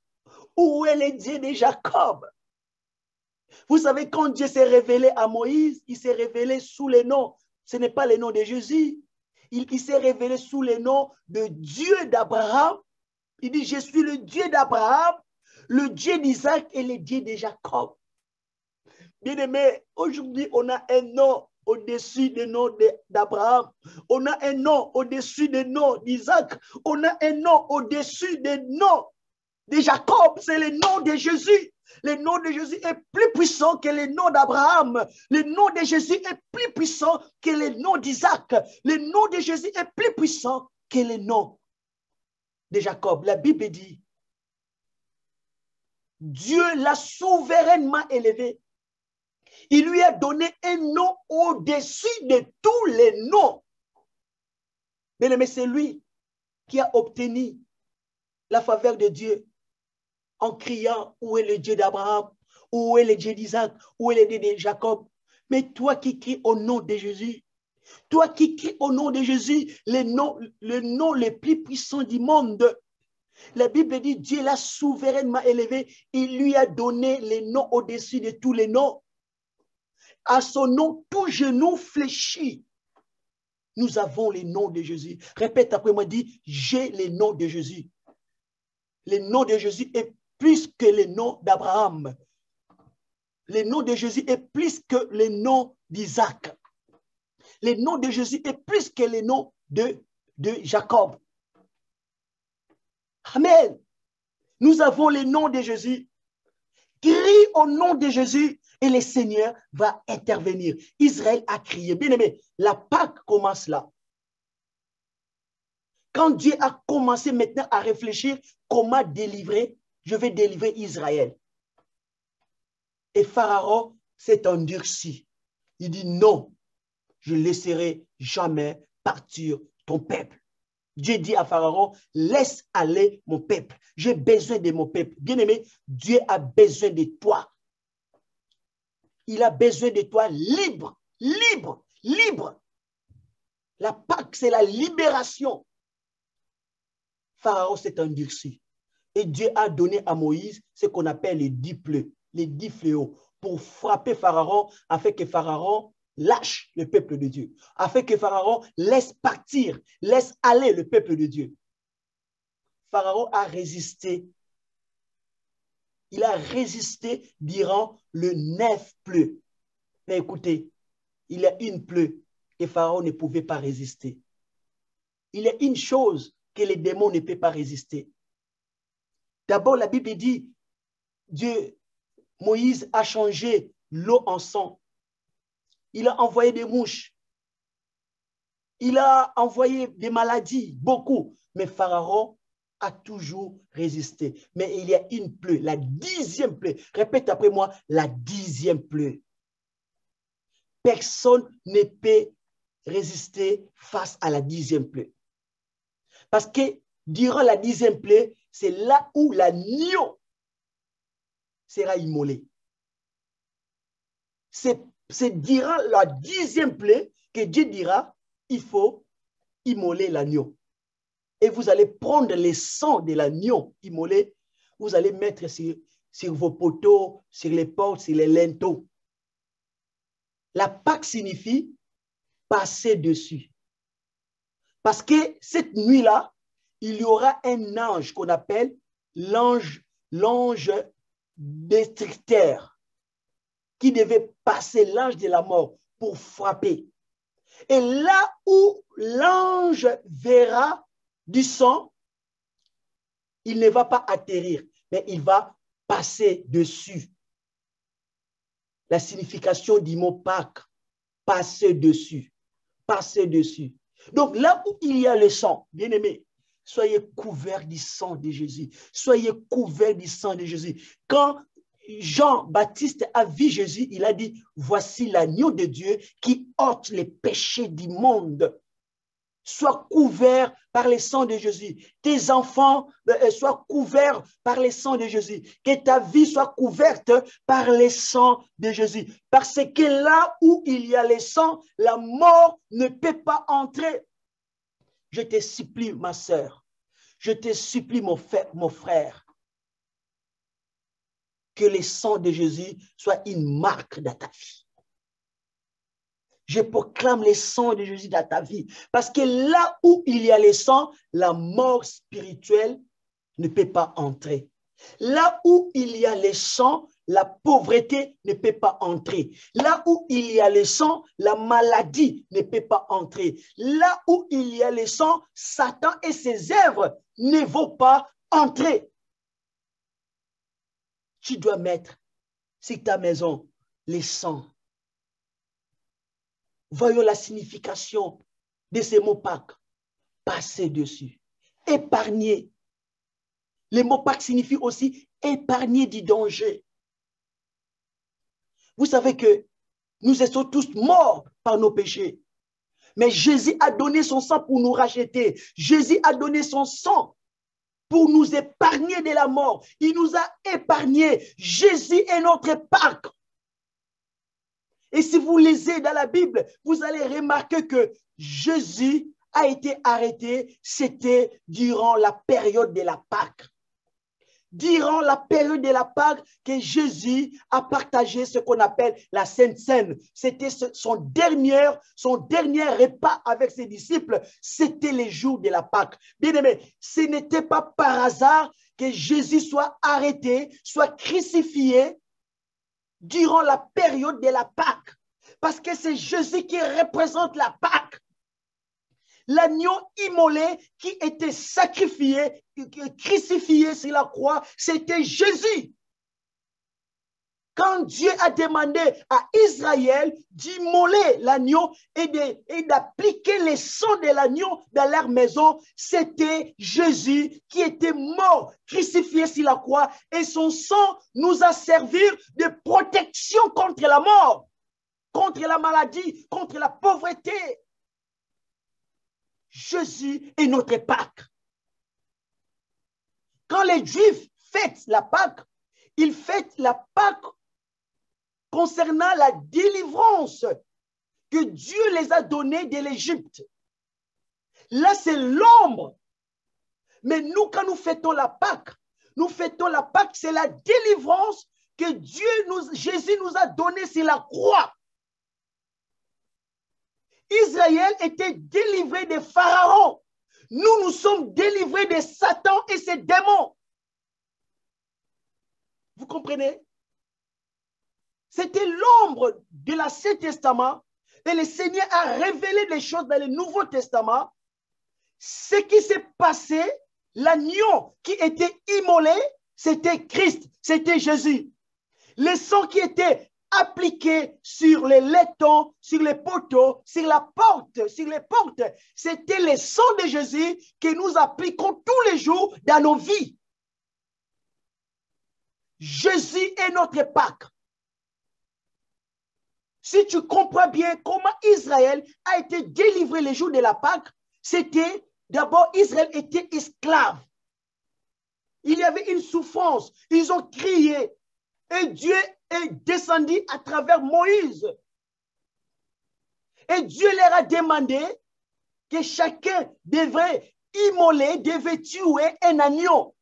Où est le Dieu de Jacob? Vous savez, quand Dieu s'est révélé à Moïse, il s'est révélé sous le nom. Ce n'est pas le nom de Jésus. Il s'est révélé sous le nom de Dieu d'Abraham. Il dit, je suis le Dieu d'Abraham, le Dieu d'Isaac et le Dieu de Jacob. Bien-aimé, aujourd'hui, on a un nom au-dessus du nom d'Abraham. On a un nom au-dessus du nom d'Isaac. On a un nom au-dessus des noms de Jacob, c'est le nom de Jésus. Le nom de Jésus est plus puissant que le nom d'Abraham. Le nom de Jésus est plus puissant que le nom d'Isaac. Le nom de Jésus est plus puissant que le nom de Jacob. La Bible dit, Dieu l'a souverainement élevé. Il lui a donné un nom au-dessus de tous les noms. Bien-aimé, c'est lui qui a obtenu la faveur de Dieu en criant, où est le Dieu d'Abraham, où est le Dieu d'Isaac, où est le Dieu de Jacob. Mais toi qui cries au nom de Jésus, toi qui cries au nom de Jésus, le nom le plus puissant du monde, la Bible dit, Dieu l'a souverainement élevé, il lui a donné les noms au-dessus de tous les noms. À son nom, tout genou fléchit. Nous avons les noms de Jésus. Répète après moi, dis, j'ai les noms de Jésus. Le nom de Jésus est plus que le nom d'Abraham. Le nom de Jésus est plus que le nom d'Isaac. Le nom de Jésus est plus que le nom de Jacob. Amen. Nous avons le nom de Jésus. Crie au nom de Jésus et le Seigneur va intervenir. Israël a crié. Bien aimé, la Pâque commence là. Quand Dieu a commencé maintenant à réfléchir comment délivrer, je vais délivrer Israël. Et Pharaon s'est endurci. Il dit non, je ne laisserai jamais partir ton peuple. Dieu dit à Pharaon, laisse aller mon peuple. J'ai besoin de mon peuple. Bien-aimé, Dieu a besoin de toi. Il a besoin de toi libre, libre, libre. La Pâque, c'est la libération. Pharaon s'est endurci. Et Dieu a donné à Moïse ce qu'on appelle les 10 plaies, les 10 fléaux, pour frapper Pharaon, afin que Pharaon lâche le peuple de Dieu, afin que Pharaon laisse partir, laisse aller le peuple de Dieu. Pharaon a résisté. Il a résisté durant le 9 plaies. Mais écoutez, il y a une plaie que Pharaon ne pouvait pas résister. Il y a une chose que les démons ne peuvent pas résister. D'abord, la Bible dit, Moïse a changé l'eau en sang. Il a envoyé des mouches. Il a envoyé des maladies, beaucoup. Mais Pharaon a toujours résisté. Mais il y a une plaie, la 10e plaie. Répète après moi, la 10e plaie. Personne ne peut résister face à la 10e plaie. Parce que durant la 10e plaie, c'est là où l'agneau sera immolé. C'est durant la 10e plaie que Dieu dira, il faut immoler l'agneau. Et vous allez prendre le sang de l'agneau immolé, vous allez mettre sur vos poteaux, sur les portes, sur les linteaux. La Pâque signifie passer dessus. Parce que cette nuit-là, il y aura un ange qu'on appelle l'ange destructeur qui devait passer l'ange de la mort pour frapper. Et là où l'ange verra du sang, il ne va pas atterrir, mais il va passer dessus. La signification du mot Pâques, passer dessus, passer dessus. Donc là où il y a le sang, bien aimé, soyez couverts du sang de Jésus. Soyez couverts du sang de Jésus. Quand Jean-Baptiste a vu Jésus, il a dit, voici l'agneau de Dieu qui ôte les péchés du monde. Sois couvert par le sang de Jésus. Tes enfants soient couverts par le sang de Jésus. Que ta vie soit couverte par le sang de Jésus. Parce que là où il y a le sang, la mort ne peut pas entrer. Je te supplie, ma sœur. Je te supplie, mon frère. Que le sang de Jésus soit une marque dans ta vie. Je proclame le sang de Jésus dans ta vie. Parce que là où il y a le sang, la mort spirituelle ne peut pas entrer. Là où il y a le sang, la pauvreté ne peut pas entrer. Là où il y a le sang, la maladie ne peut pas entrer. Là où il y a le sang, Satan et ses œuvres ne vont pas entrer. tu dois mettre sur ta maison les sangs. Voyons la signification de ces mots Pâques. Passer dessus. Épargner. Les mots Pâques signifient aussi épargner du danger. Vous savez que nous sommes tous morts par nos péchés. Mais Jésus a donné son sang pour nous racheter. Jésus a donné son sang pour nous épargner de la mort. Il nous a épargnés. Jésus est notre Pâques. Et si vous lisez dans la Bible, vous allez remarquer que Jésus a été arrêté, c'était durant la période de la Pâque. Durant la période de la Pâque que Jésus a partagé ce qu'on appelle la Sainte Seine. C'était son dernier repas avec ses disciples. C'était les jours de la Pâque. Bien aimé, ce n'était pas par hasard que Jésus soit arrêté, soit crucifié durant la période de la Pâque. Parce que c'est Jésus qui représente la Pâque. L'agneau immolé qui était sacrifié, crucifié sur la croix, c'était Jésus. Quand Dieu a demandé à Israël d'immoler l'agneau et d'appliquer les sangs de l'agneau dans leur maison, c'était Jésus qui était mort, crucifié sur la croix. Et son sang nous a servi de protection contre la mort, contre la maladie, contre la pauvreté. Jésus est notre Pâque. Quand les Juifs fêtent la Pâque, ils fêtent la Pâque concernant la délivrance que Dieu les a donnée de l'Égypte. Là, c'est l'ombre. Mais nous, quand nous fêtons la Pâque, c'est la délivrance que Jésus nous a donnée sur la croix. Israël était délivré des pharaons. Nous sommes délivrés de Satan et ses démons. Vous comprenez? C'était l'ombre de l'Ancien Testament et le Seigneur a révélé des choses dans le Nouveau Testament. Ce qui s'est passé, l'agneau qui était immolé, c'était Christ, c'était Jésus. Le sang qui était appliqué sur les laitons, sur les poteaux, sur la porte, sur les portes, c'était le sang de Jésus que nous appliquons tous les jours dans nos vies. Jésus est notre Pâque. Si tu comprends bien comment Israël a été délivré les jours de la Pâque, c'était d'abord Israël était esclave. Il y avait une souffrance. Ils ont crié. Et Dieu est descendu à travers Moïse. Et Dieu leur a demandé que chacun devrait immoler, devait tuer un agneau.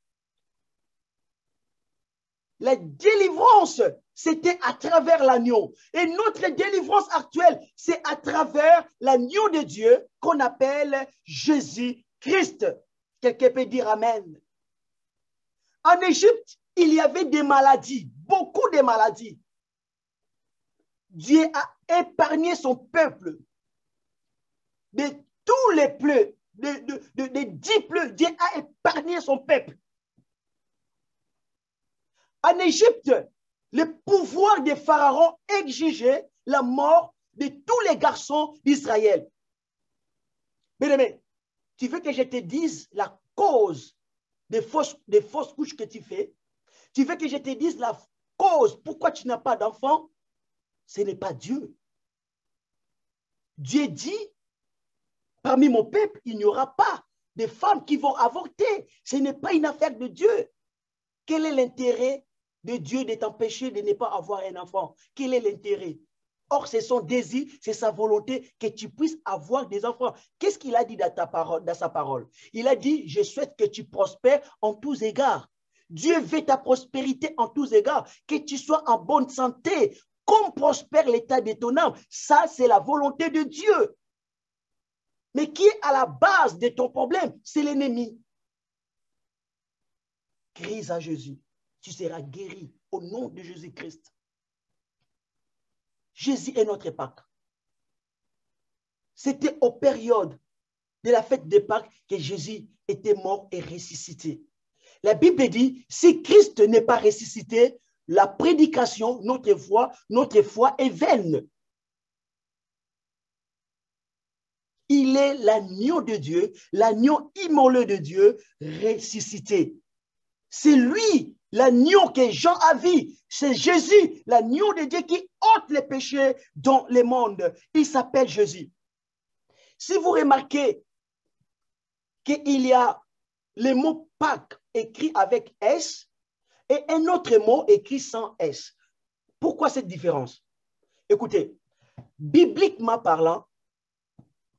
La délivrance, c'était à travers l'agneau. Et notre délivrance actuelle, c'est à travers l'agneau de Dieu qu'on appelle Jésus-Christ. Quelqu'un peut dire Amen. En Égypte, il y avait des maladies, beaucoup de maladies. Dieu a épargné son peuple de tous les plaies, de 10 plaies. Dieu a épargné son peuple. En Égypte, le pouvoir des pharaons exigeait la mort de tous les garçons d'Israël. Bien-aimé, tu veux que je te dise la cause des fausses couches que tu fais? Tu veux que je te dise la cause pourquoi tu n'as pas d'enfant? Ce n'est pas Dieu. Dieu dit, parmi mon peuple, il n'y aura pas de femmes qui vont avorter. Ce n'est pas une affaire de Dieu. Quel est l'intérêt de Dieu de t'empêcher de ne pas avoir un enfant? Quel est l'intérêt? Or, c'est son désir, c'est sa volonté que tu puisses avoir des enfants. Qu'est-ce qu'il a dit dans sa parole? Il a dit, je souhaite que tu prospères en tous égards. Dieu veut ta prospérité en tous égards, que tu sois en bonne santé, comme prospère l'état de ton âme. Ça, c'est la volonté de Dieu. Mais qui est à la base de ton problème? C'est l'ennemi. Crie à Jésus. Tu seras guéri au nom de Jésus-Christ. Jésus est notre Pâque. C'était aux périodes de la fête de Pâques que Jésus était mort et ressuscité. La Bible dit, si Christ n'est pas ressuscité, la prédication, notre foi est vaine. Il est l'agneau de Dieu, l'agneau immolé de Dieu, ressuscité. C'est lui, l'agneau que Jean a vu. C'est Jésus, l'agneau de Dieu qui ôte les péchés dans le monde. Il s'appelle Jésus. Si vous remarquez qu'il y a le mot Pâques écrit avec S et un autre mot écrit sans S. Pourquoi cette différence? Écoutez, bibliquement parlant,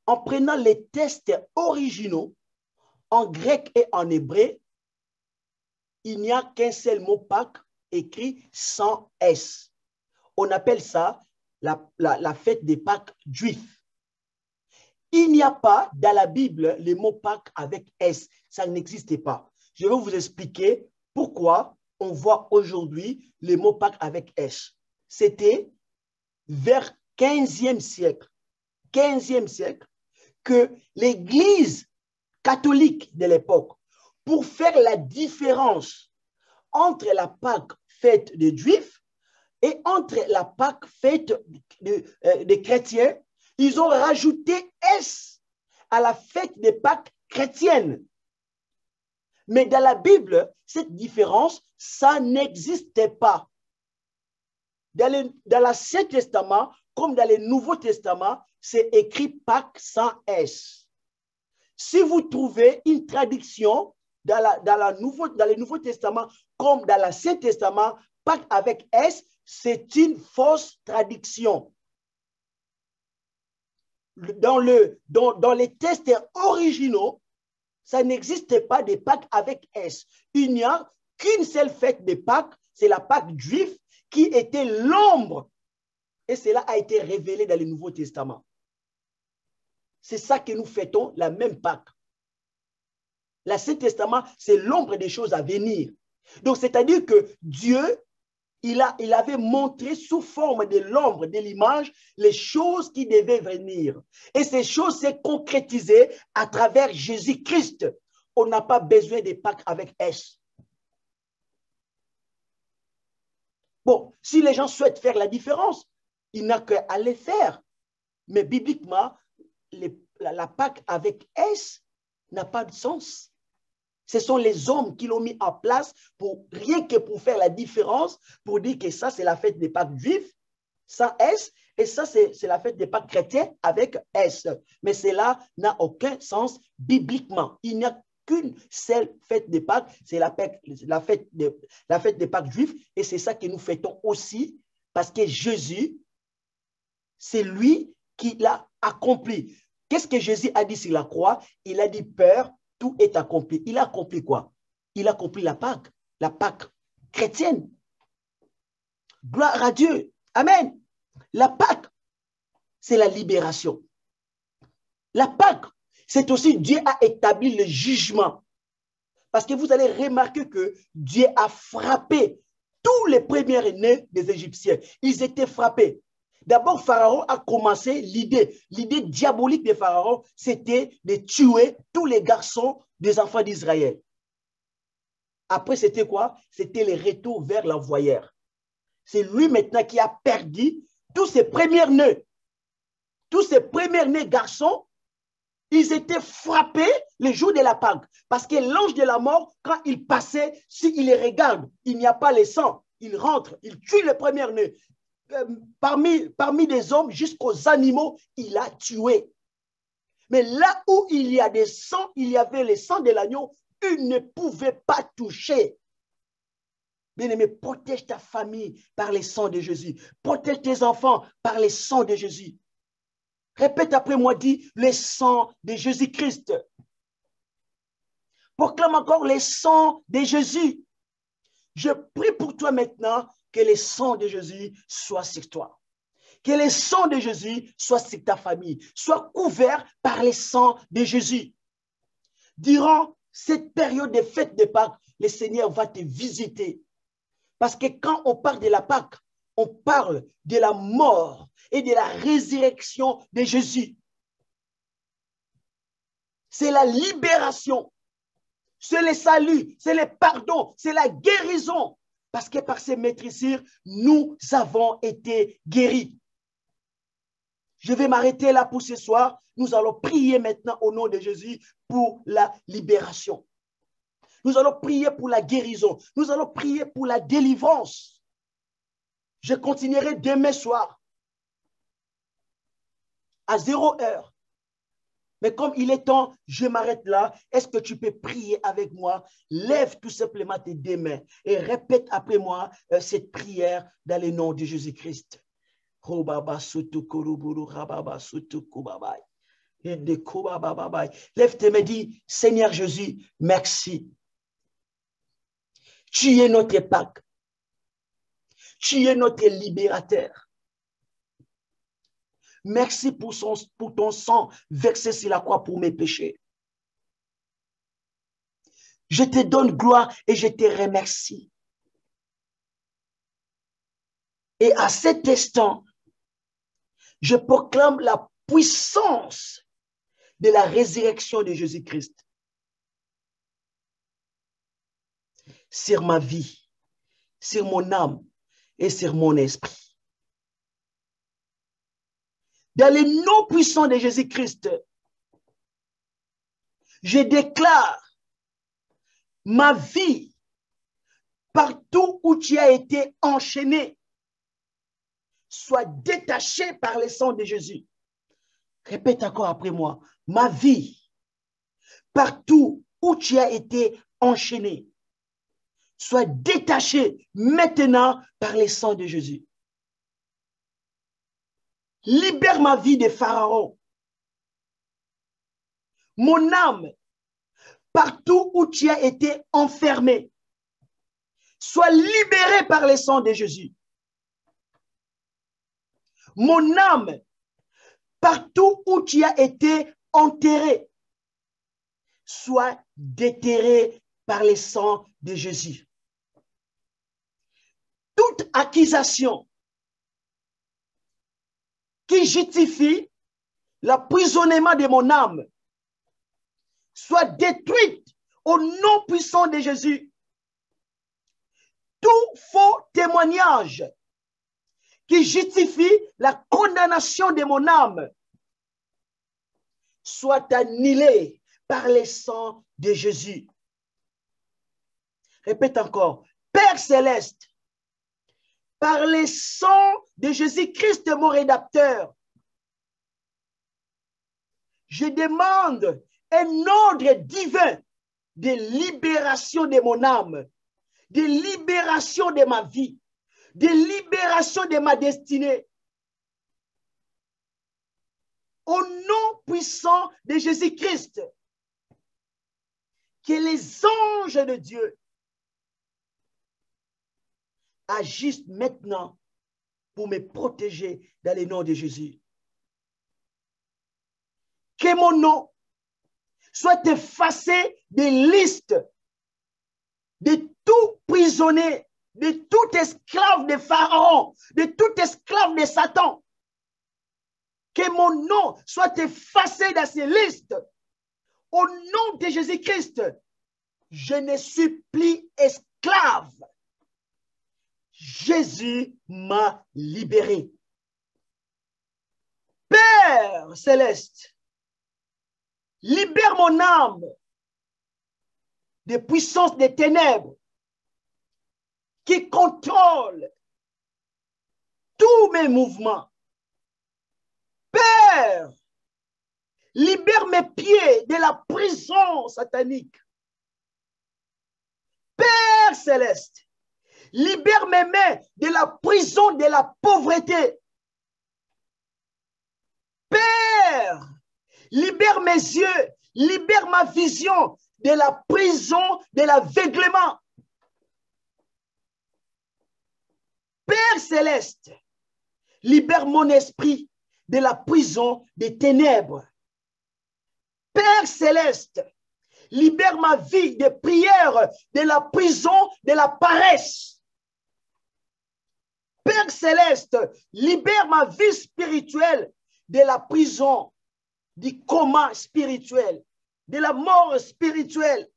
en prenant les textes originaux en grec et en hébreu, il n'y a qu'un seul mot Pâques écrit sans S. On appelle ça la fête des Pâques juifs. Il n'y a pas dans la Bible le mot Pâques avec S. Ça n'existe pas. Je vais vous expliquer pourquoi on voit aujourd'hui le mot Pâques avec S. C'était vers 15e siècle, que l'Église catholique de l'époque, pour faire la différence entre la Pâque fête des Juifs et entre la Pâque fête des chrétiens, ils ont rajouté S à la fête des Pâques chrétiennes. Mais dans la Bible, cette différence, ça n'existait pas. Dans l'Ancien Testament, comme dans le Nouveau Testament, c'est écrit Pâques sans S. Si vous trouvez une traduction dans le Nouveau Testament comme dans l'Ancien Testament, Pâques avec S, c'est une fausse traduction. Dans les textes originaux, ça n'existe pas de Pâques avec S. Il n'y a qu'une seule fête de Pâques, c'est la Pâque juive qui était l'ombre. Et cela a été révélé dans le Nouveau Testament. C'est ça que nous fêtons, la même Pâque. L'Ancien Testament, c'est l'ombre des choses à venir. Donc, c'est-à-dire que Dieu, il avait montré sous forme de l'ombre, de l'image, les choses qui devaient venir. Et ces choses s'est concrétisées à travers Jésus-Christ. On n'a pas besoin de Pâques avec S. Bon, si les gens souhaitent faire la différence, il n'a qu'à les faire. Mais bibliquement, la Pâque avec S n'a pas de sens. Ce sont les hommes qui l'ont mis en place pour rien que pour faire la différence, pour dire que ça, c'est la fête des Pâques juifs, sans S, et ça, c'est la fête des Pâques chrétiens avec S. Mais cela n'a aucun sens bibliquement. Il n'y a qu'une seule fête des Pâques, c'est la fête des Pâques juifs, et c'est ça que nous fêtons aussi, parce que Jésus, c'est lui qui l'a accompli. Qu'est-ce que Jésus a dit sur la croix? Il a dit, Père, tout est accompli. Il a accompli quoi? Il a accompli la Pâque chrétienne. Gloire à Dieu. Amen. La Pâque, c'est la libération. La Pâque, c'est aussi Dieu a établi le jugement. Parce que vous allez remarquer que Dieu a frappé tous les premiers-nés des Égyptiens. Ils étaient frappés. D'abord, Pharaon a commencé l'idée diabolique de Pharaon, c'était de tuer tous les garçons des enfants d'Israël. Après, c'était quoi? C'était le retour vers l'envoyeur. C'est lui maintenant qui a perdu tous ses premiers-nés. Tous ces premiers-nés garçons, ils étaient frappés le jour de la Pâque. Parce que l'ange de la mort, quand il passait, s'il les regarde, il n'y a pas le sang. Il rentre, il tue les premiers-nés. Parmi des hommes jusqu'aux animaux, il a tué. Mais là où il y a des sangs, il y avait le sang de l'agneau, il ne pouvait pas toucher. Bien-aimé, protège ta famille par le sang de Jésus. Protège tes enfants par le sang de Jésus. Répète après moi, dis le sang de Jésus-Christ. Proclame encore le sang de Jésus. Je prie pour toi maintenant que le sang de Jésus soit sur toi. Que le sang de Jésus soit sur ta famille. Soit couvert par le sang de Jésus. Durant cette période de fête de Pâques, le Seigneur va te visiter. Parce que quand on parle de la Pâque, on parle de la mort et de la résurrection de Jésus. C'est la libération, c'est le salut, c'est le pardon, c'est la guérison. Parce que par ces maîtrisures, nous avons été guéris. Je vais m'arrêter là pour ce soir. Nous allons prier maintenant au nom de Jésus pour la libération. Nous allons prier pour la guérison. Nous allons prier pour la délivrance. Je continuerai demain soir à 0 heure. Mais comme il est temps, je m'arrête là. Est-ce que tu peux prier avec moi? Lève tout simplement tes deux mains et répète après moi cette prière dans le nom de Jésus-Christ. Lève tes mains, dis, Seigneur Jésus, merci. Tu es notre Pâque. Tu es notre libérateur. Merci pour ton sang versé sur la croix pour mes péchés. Je te donne gloire et je te remercie. Et à cet instant, je proclame la puissance de la résurrection de Jésus-Christ sur ma vie, sur mon âme et sur mon esprit. Dans le nom puissant de Jésus-Christ, je déclare ma vie partout où tu as été enchaîné soit détachée par le sang de Jésus. Répète encore après moi. Ma vie, partout où tu as été enchaîné, soit détachée maintenant par le sang de Jésus. Libère ma vie de Pharaon. Mon âme, partout où tu as été enfermé, soit libérée par le sang de Jésus. Mon âme, partout où tu as été enterré, soit déterré par le sang de Jésus. Toute accusation qui justifie l'emprisonnement de mon âme soit détruite au nom puissant de Jésus. Tout faux témoignage qui justifie la condamnation de mon âme soit annulé par le sang de Jésus. Répète encore. Père céleste, par le sang de Jésus-Christ, mon rédacteur, je demande un ordre divin de libération de mon âme, de libération de ma vie, de libération de ma destinée. Au nom puissant de Jésus-Christ, que les anges de Dieu agissent maintenant pour me protéger dans le nom de Jésus. Que mon nom soit effacé des listes de tout prisonnier, de tout esclave de Pharaon, de tout esclave de Satan. Que mon nom soit effacé dans ces listes. Au nom de Jésus-Christ, je ne suis plus esclave. Jésus m'a libéré. Père céleste, libère mon âme des puissances des ténèbres qui contrôlent tous mes mouvements. Père, libère mes pieds de la prison satanique. Père céleste, libère mes mains de la prison de la pauvreté. Père, libère mes yeux, libère ma vision de la prison de l'aveuglement. Père céleste, libère mon esprit de la prison des ténèbres. Père céleste, libère ma vie de prière de la prison de la paresse. Père céleste, libère ma vie spirituelle de la prison, du coma spirituel, de la mort spirituelle.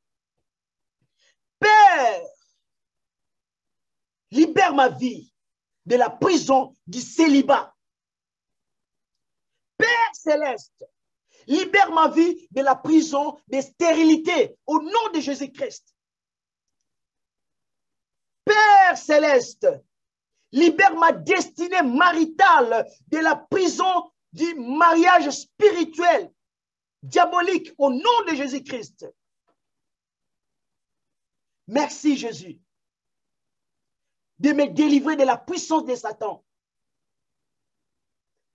Père, Libère ma vie de la prison du célibat. Père céleste, libère ma vie de la prison des stérilités au nom de Jésus-Christ. Père céleste, libère ma destinée maritale de la prison du mariage spirituel, diabolique, au nom de Jésus-Christ. Merci Jésus de me délivrer de la puissance de Satan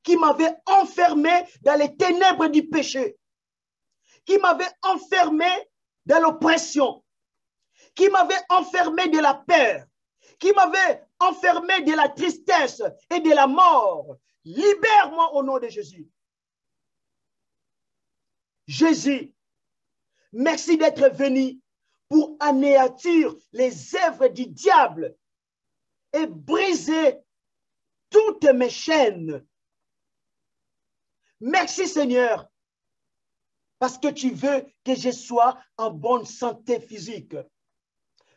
qui m'avait enfermé dans les ténèbres du péché, qui m'avait enfermé dans l'oppression, qui m'avait enfermé de la peur, qui m'avait enfermé de la tristesse et de la mort. Libère-moi au nom de Jésus. Jésus, merci d'être venu pour anéantir les œuvres du diable et briser toutes mes chaînes. Merci Seigneur, parce que tu veux que je sois en bonne santé physique.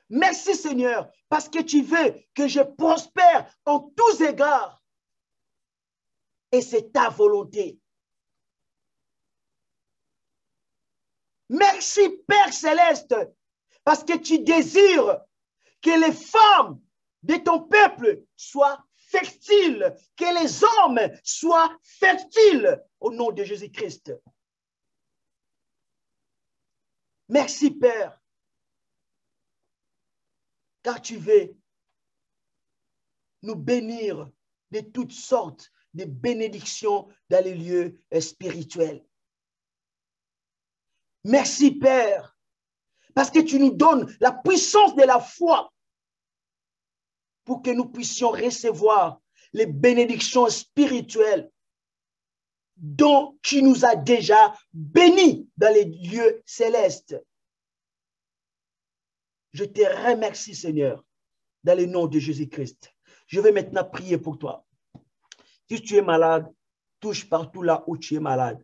Merci Seigneur, parce que tu veux que je prospère en tous égards. Et c'est ta volonté. Merci Père Céleste, parce que tu désires que les femmes de ton peuple soient fertiles, que les hommes soient fertiles au nom de Jésus-Christ. Merci Père, car tu veux nous bénir de toutes sortes de bénédictions dans les lieux spirituels. Merci Père, parce que tu nous donnes la puissance de la foi pour que nous puissions recevoir les bénédictions spirituelles dont tu nous as déjà bénis dans les lieux célestes. Je te remercie Seigneur, dans le nom de Jésus-Christ. Je vais maintenant prier pour toi. Si tu es malade, touche partout là où tu es malade.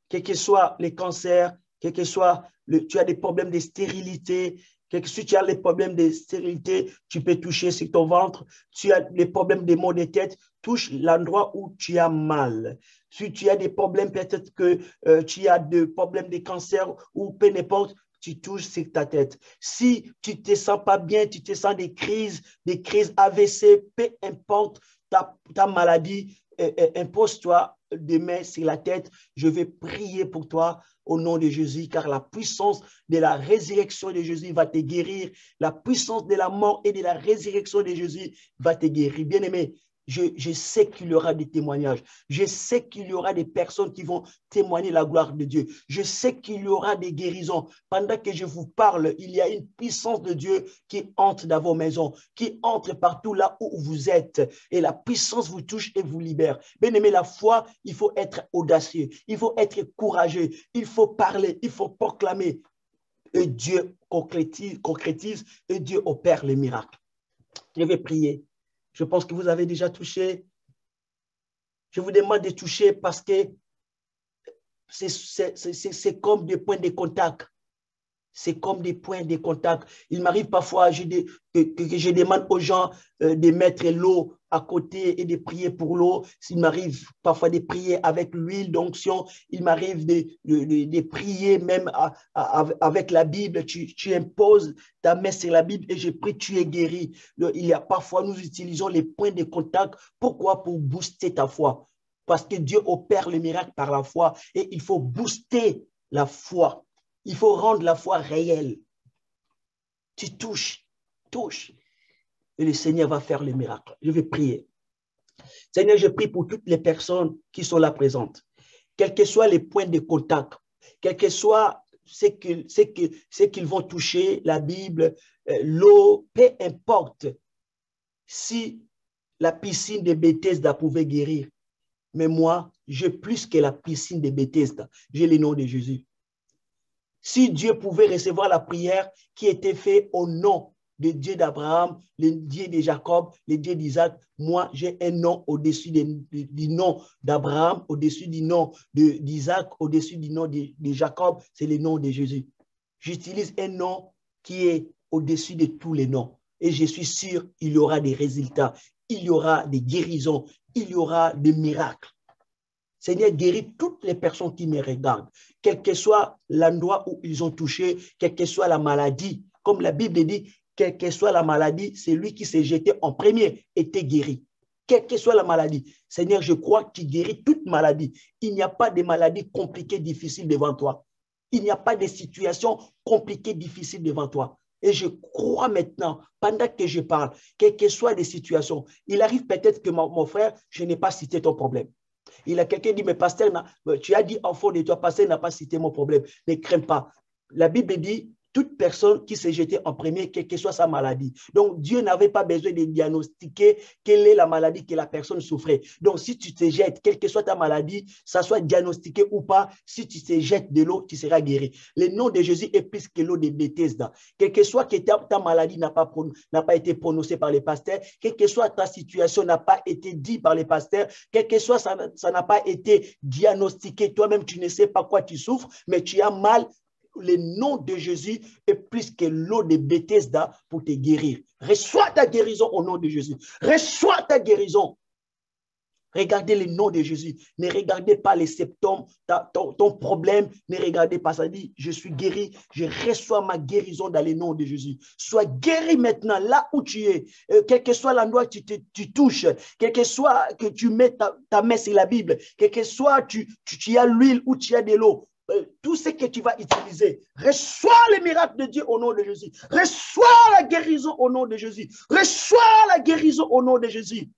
Quels que soient les cancers, quel que soit tu as des problèmes de stérilité, si tu as les problèmes de stérilité, tu peux toucher sur ton ventre. Tu as des problèmes de maux de tête, touche l'endroit où tu as mal. Si tu as des problèmes, peut-être que tu as des problèmes de cancer ou peu importe, tu touches sur ta tête. Si tu ne te sens pas bien, tu te sens des crises AVC, peu importe ta maladie, impose-toi des mains sur la tête. Je vais prier pour toi au nom de Jésus, car la puissance de la résurrection de Jésus va te guérir. La puissance de la mort et de la résurrection de Jésus va te guérir. Bien-aimé, je sais qu'il y aura des témoignages. Je sais qu'il y aura des personnes qui vont témoigner la gloire de Dieu. Je sais qu'il y aura des guérisons. Pendant que je vous parle, il y a une puissance de Dieu qui entre dans vos maisons, qui entre partout là où vous êtes. Et la puissance vous touche et vous libère. Bien-aimé, la foi, il faut être audacieux. Il faut être courageux. Il faut parler. Il faut proclamer. Et Dieu concrétise et Dieu opère les miracles. Je vais prier. Je pense que vous avez déjà touché. Je vous demande de toucher parce que c'est comme des points de contact. C'est comme des points de contact. Il m'arrive parfois que je demande aux gens de mettre l'eau à côté et de prier pour l'eau. Il m'arrive parfois de prier avec l'huile d'onction. Il m'arrive de prier même avec la Bible. Tu imposes ta main sur la Bible et je prie, tu es guéri. Il y a parfois, nous utilisons les points de contact. Pourquoi? Pour booster ta foi. Parce que Dieu opère le miracle par la foi et il faut booster la foi. Il faut rendre la foi réelle. Tu touches, et le Seigneur va faire le miracle. Je vais prier. Seigneur, je prie pour toutes les personnes qui sont là présentes, quels que soient les points de contact, quel que soit ce qu'ils vont toucher, la Bible, l'eau, peu importe. Si la piscine de Bethesda pouvait guérir, mais moi, j'ai plus que la piscine de Bethesda. J'ai le nom de Jésus. Si Dieu pouvait recevoir la prière qui était faite au nom de Dieu d'Abraham, le Dieu de Jacob, le Dieu d'Isaac, moi j'ai un nom au-dessus du nom d'Abraham, au-dessus du nom d'Isaac, au-dessus du nom de Jacob, c'est le nom de Jésus. J'utilise un nom qui est au-dessus de tous les noms. Et je suis sûr, il y aura des résultats, il y aura des guérisons, il y aura des miracles. Seigneur, guéris toutes les personnes qui me regardent, quel que soit l'endroit où ils ont touché, quelle que soit la maladie. Comme la Bible dit, quelle que soit la maladie, c'est lui qui s'est jeté en premier était guéri. Quelle que soit la maladie. Seigneur, je crois que tu guéris toute maladie. Il n'y a pas de maladie compliquée, difficile devant toi. Il n'y a pas de situation compliquée, difficile devant toi. Et je crois maintenant, pendant que je parle, quelles que soient les situations, il arrive peut-être que mon frère, je n'ai pas cité ton problème. Il y a quelqu'un qui dit, mais pasteur, tu as dit en fond de toi, pasteur n'a pas cité mon problème. Ne crains pas. La Bible dit, toute personne qui s'est jetée en premier, quelle que soit sa maladie. Donc, Dieu n'avait pas besoin de diagnostiquer quelle est la maladie que la personne souffrait. Donc, si tu te jettes, quelle que soit ta maladie, ça soit diagnostiqué ou pas, si tu te jettes de l'eau, tu seras guéri. Le nom de Jésus est plus que l'eau de Bethesda. Quelle que soit que ta maladie n'a pas été prononcée par les pasteurs, quelle que soit ta situation n'a pas été dit par les pasteurs, quel que soit ça n'a pas été diagnostiqué. Toi-même, tu ne sais pas quoi tu souffres, mais tu as mal. Le nom de Jésus est plus que l'eau de Bethesda pour te guérir. Reçois ta guérison au nom de Jésus. Reçois ta guérison. Regardez le nom de Jésus. Ne regardez pas les symptômes, ton problème. Ne regardez pas ça. Dit, je suis guéri. Je reçois ma guérison dans le nom de Jésus. Sois guéri maintenant là où tu es. Quel que soit l'endroit que tu touches, quel que soit que tu mets ta main sur la Bible, quel que soit tu as l'huile ou tu as de l'eau. Tout ce que tu vas utiliser, reçois le miracle de Dieu au nom de Jésus. Reçois la guérison au nom de Jésus. Reçois la guérison au nom de Jésus.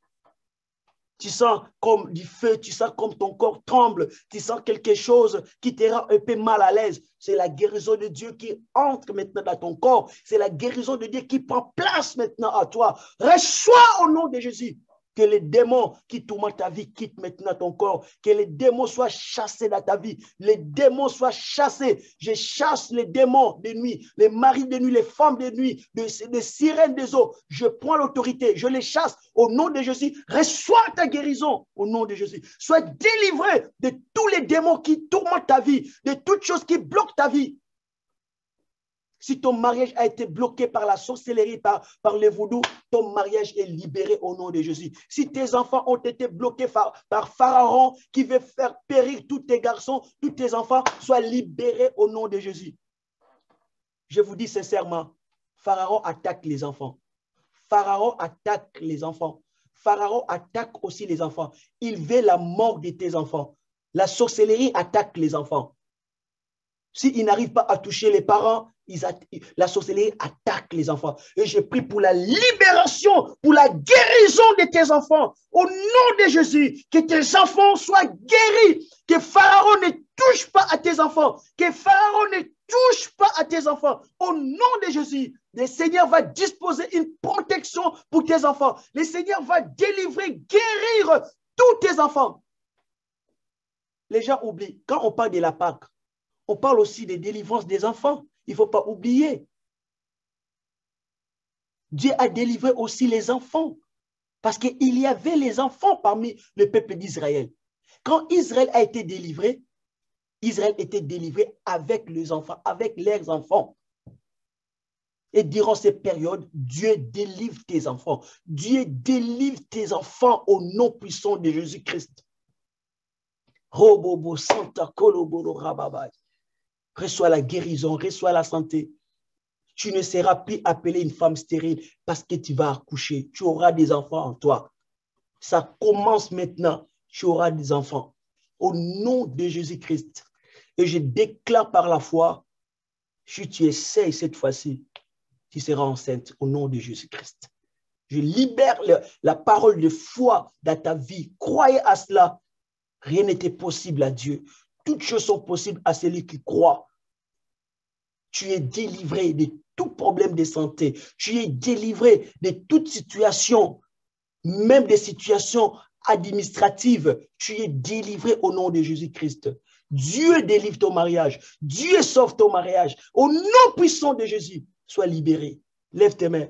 Tu sens comme du feu, tu sens comme ton corps tremble, tu sens quelque chose qui te rend un peu mal à l'aise. C'est la guérison de Dieu qui entre maintenant dans ton corps. C'est la guérison de Dieu qui prend place maintenant à toi. Reçois au nom de Jésus. Que les démons qui tourmentent ta vie quittent maintenant ton corps. Que les démons soient chassés dans ta vie. Les démons soient chassés. Je chasse les démons de nuit, les maris de nuit, les femmes de nuit, les sirènes des eaux. Je prends l'autorité, je les chasse au nom de Jésus. Reçois ta guérison au nom de Jésus. Sois délivré de tous les démons qui tourmentent ta vie, de toutes choses qui bloquent ta vie. Si ton mariage a été bloqué par la sorcellerie, par le vaudou, ton mariage est libéré au nom de Jésus. Si tes enfants ont été bloqués par Pharaon qui veut faire périr tous tes garçons, tous tes enfants, soient libérés au nom de Jésus. Je vous dis sincèrement, Pharaon attaque les enfants. Pharaon attaque les enfants. Pharaon attaque aussi les enfants. Il veut la mort de tes enfants. La sorcellerie attaque les enfants. S'ils n'arrivent pas à toucher les parents, la sorcellerie attaque les enfants. Et je prie pour la libération, pour la guérison de tes enfants. Au nom de Jésus, que tes enfants soient guéris. Que Pharaon ne touche pas à tes enfants. Que Pharaon ne touche pas à tes enfants. Au nom de Jésus, le Seigneur va disposer une protection pour tes enfants. Le Seigneur va délivrer, guérir tous tes enfants. Les gens oublient. Quand on parle de la Pâque, on parle aussi des délivrances des enfants. Il ne faut pas oublier. Dieu a délivré aussi les enfants. Parce qu'il y avait les enfants parmi le peuple d'Israël. Quand Israël a été délivré, Israël était délivré avec les enfants, avec leurs enfants. Et durant cette période, Dieu délivre tes enfants. Dieu délivre tes enfants au nom puissant de Jésus-Christ. Robobo Santa Koloboro Rababai. Reçois la guérison, reçois la santé. Tu ne seras plus appelée une femme stérile parce que tu vas accoucher. Tu auras des enfants en toi. Ça commence maintenant. Tu auras des enfants. Au nom de Jésus-Christ. Et je déclare par la foi, si tu essayes cette fois-ci, tu seras enceinte au nom de Jésus-Christ. Je libère la parole de foi dans ta vie. Croyez à cela. Rien n'était possible à Dieu. Toutes choses sont possibles à celui qui croit. Tu es délivré de tout problème de santé. Tu es délivré de toute situation, même des situations administratives. Tu es délivré au nom de Jésus-Christ. Dieu délivre ton mariage. Dieu sauve ton mariage. Au nom puissant de Jésus, sois libéré. Lève tes mains.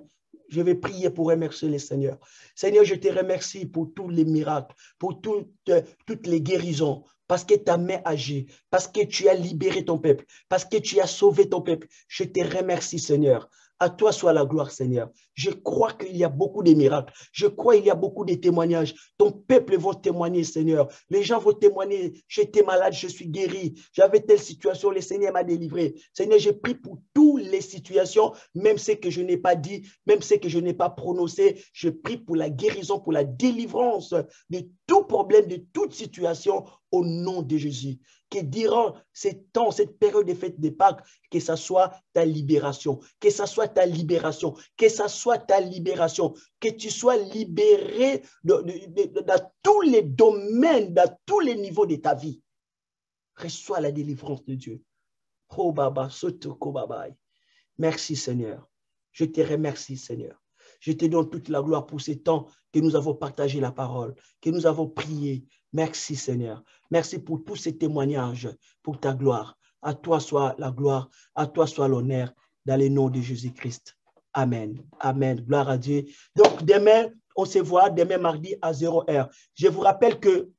Je vais prier pour remercier le Seigneur. Seigneur, je te remercie pour tous les miracles, pour toutes les guérisons, parce que ta main agit, parce que tu as libéré ton peuple, parce que tu as sauvé ton peuple. Je te remercie, Seigneur. À toi soit la gloire, Seigneur. Je crois qu'il y a beaucoup de miracles. Je crois qu'il y a beaucoup de témoignages. Ton peuple va témoigner, Seigneur. Les gens vont témoigner. J'étais malade, je suis guéri. J'avais telle situation, le Seigneur m'a délivré. Seigneur, je prie pour toutes les situations, même ce que je n'ai pas dit, même ce que je n'ai pas prononcé. Je prie pour la guérison, pour la délivrance de tout problème, de toute situation au nom de Jésus. Que durant ces temps, cette période de fête de Pâques, que ça soit ta libération, que ça soit ta libération, que ça soit ta libération, que tu sois libéré dans tous les domaines, dans tous les niveaux de ta vie. Reçois la délivrance de Dieu. Oh Baba, Sotoko Babai. Merci Seigneur. Je te remercie Seigneur. Je te donne toute la gloire pour ces temps que nous avons partagé la parole, que nous avons prié. Merci Seigneur. Merci pour tous ces témoignages, pour ta gloire. À toi soit la gloire, à toi soit l'honneur, dans le nom de Jésus-Christ. Amen. Amen. Gloire à Dieu. Donc demain, on se voit demain mardi à 0h. Je vous rappelle que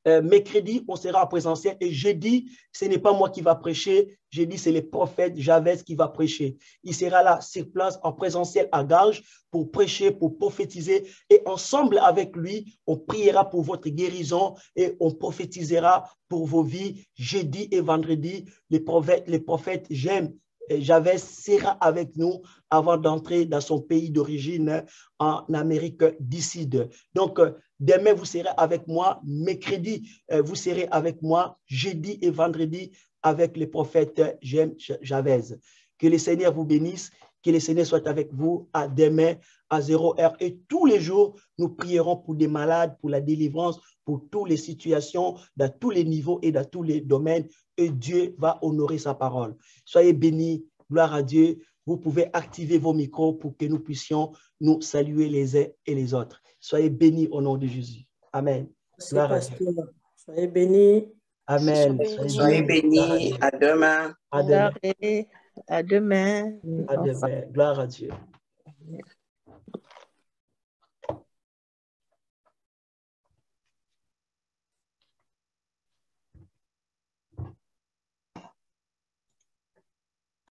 mercredi, on sera en présentiel et jeudi, ce n'est pas moi qui va prêcher. Jeudi, c'est le prophète Javez qui va prêcher. Il sera là sur place en présentiel à Garges pour prêcher, pour prophétiser. Et ensemble avec lui, on priera pour votre guérison et on prophétisera pour vos vies. Jeudi et vendredi, les prophètes Javez sera avec nous avant d'entrer dans son pays d'origine en Amérique du Sud. Donc, demain, vous serez avec moi. Mercredi, vous serez avec moi. Jeudi et vendredi, avec le prophète Javez. Que le Seigneur vous bénisse. Que le Seigneur soit avec vous à demain à 0h. Et tous les jours, nous prierons pour des malades, pour la délivrance, pour toutes les situations, dans tous les niveaux et dans tous les domaines. Et Dieu va honorer sa parole. Soyez bénis. Gloire à Dieu. Vous pouvez activer vos micros pour que nous puissions nous saluer les uns et les autres. Soyez bénis au nom de Jésus. Amen. Merci, pasteur. Soyez bénis. Amen. Soyez bénis. À demain. À demain. À demain. À demain. Gloire à Dieu.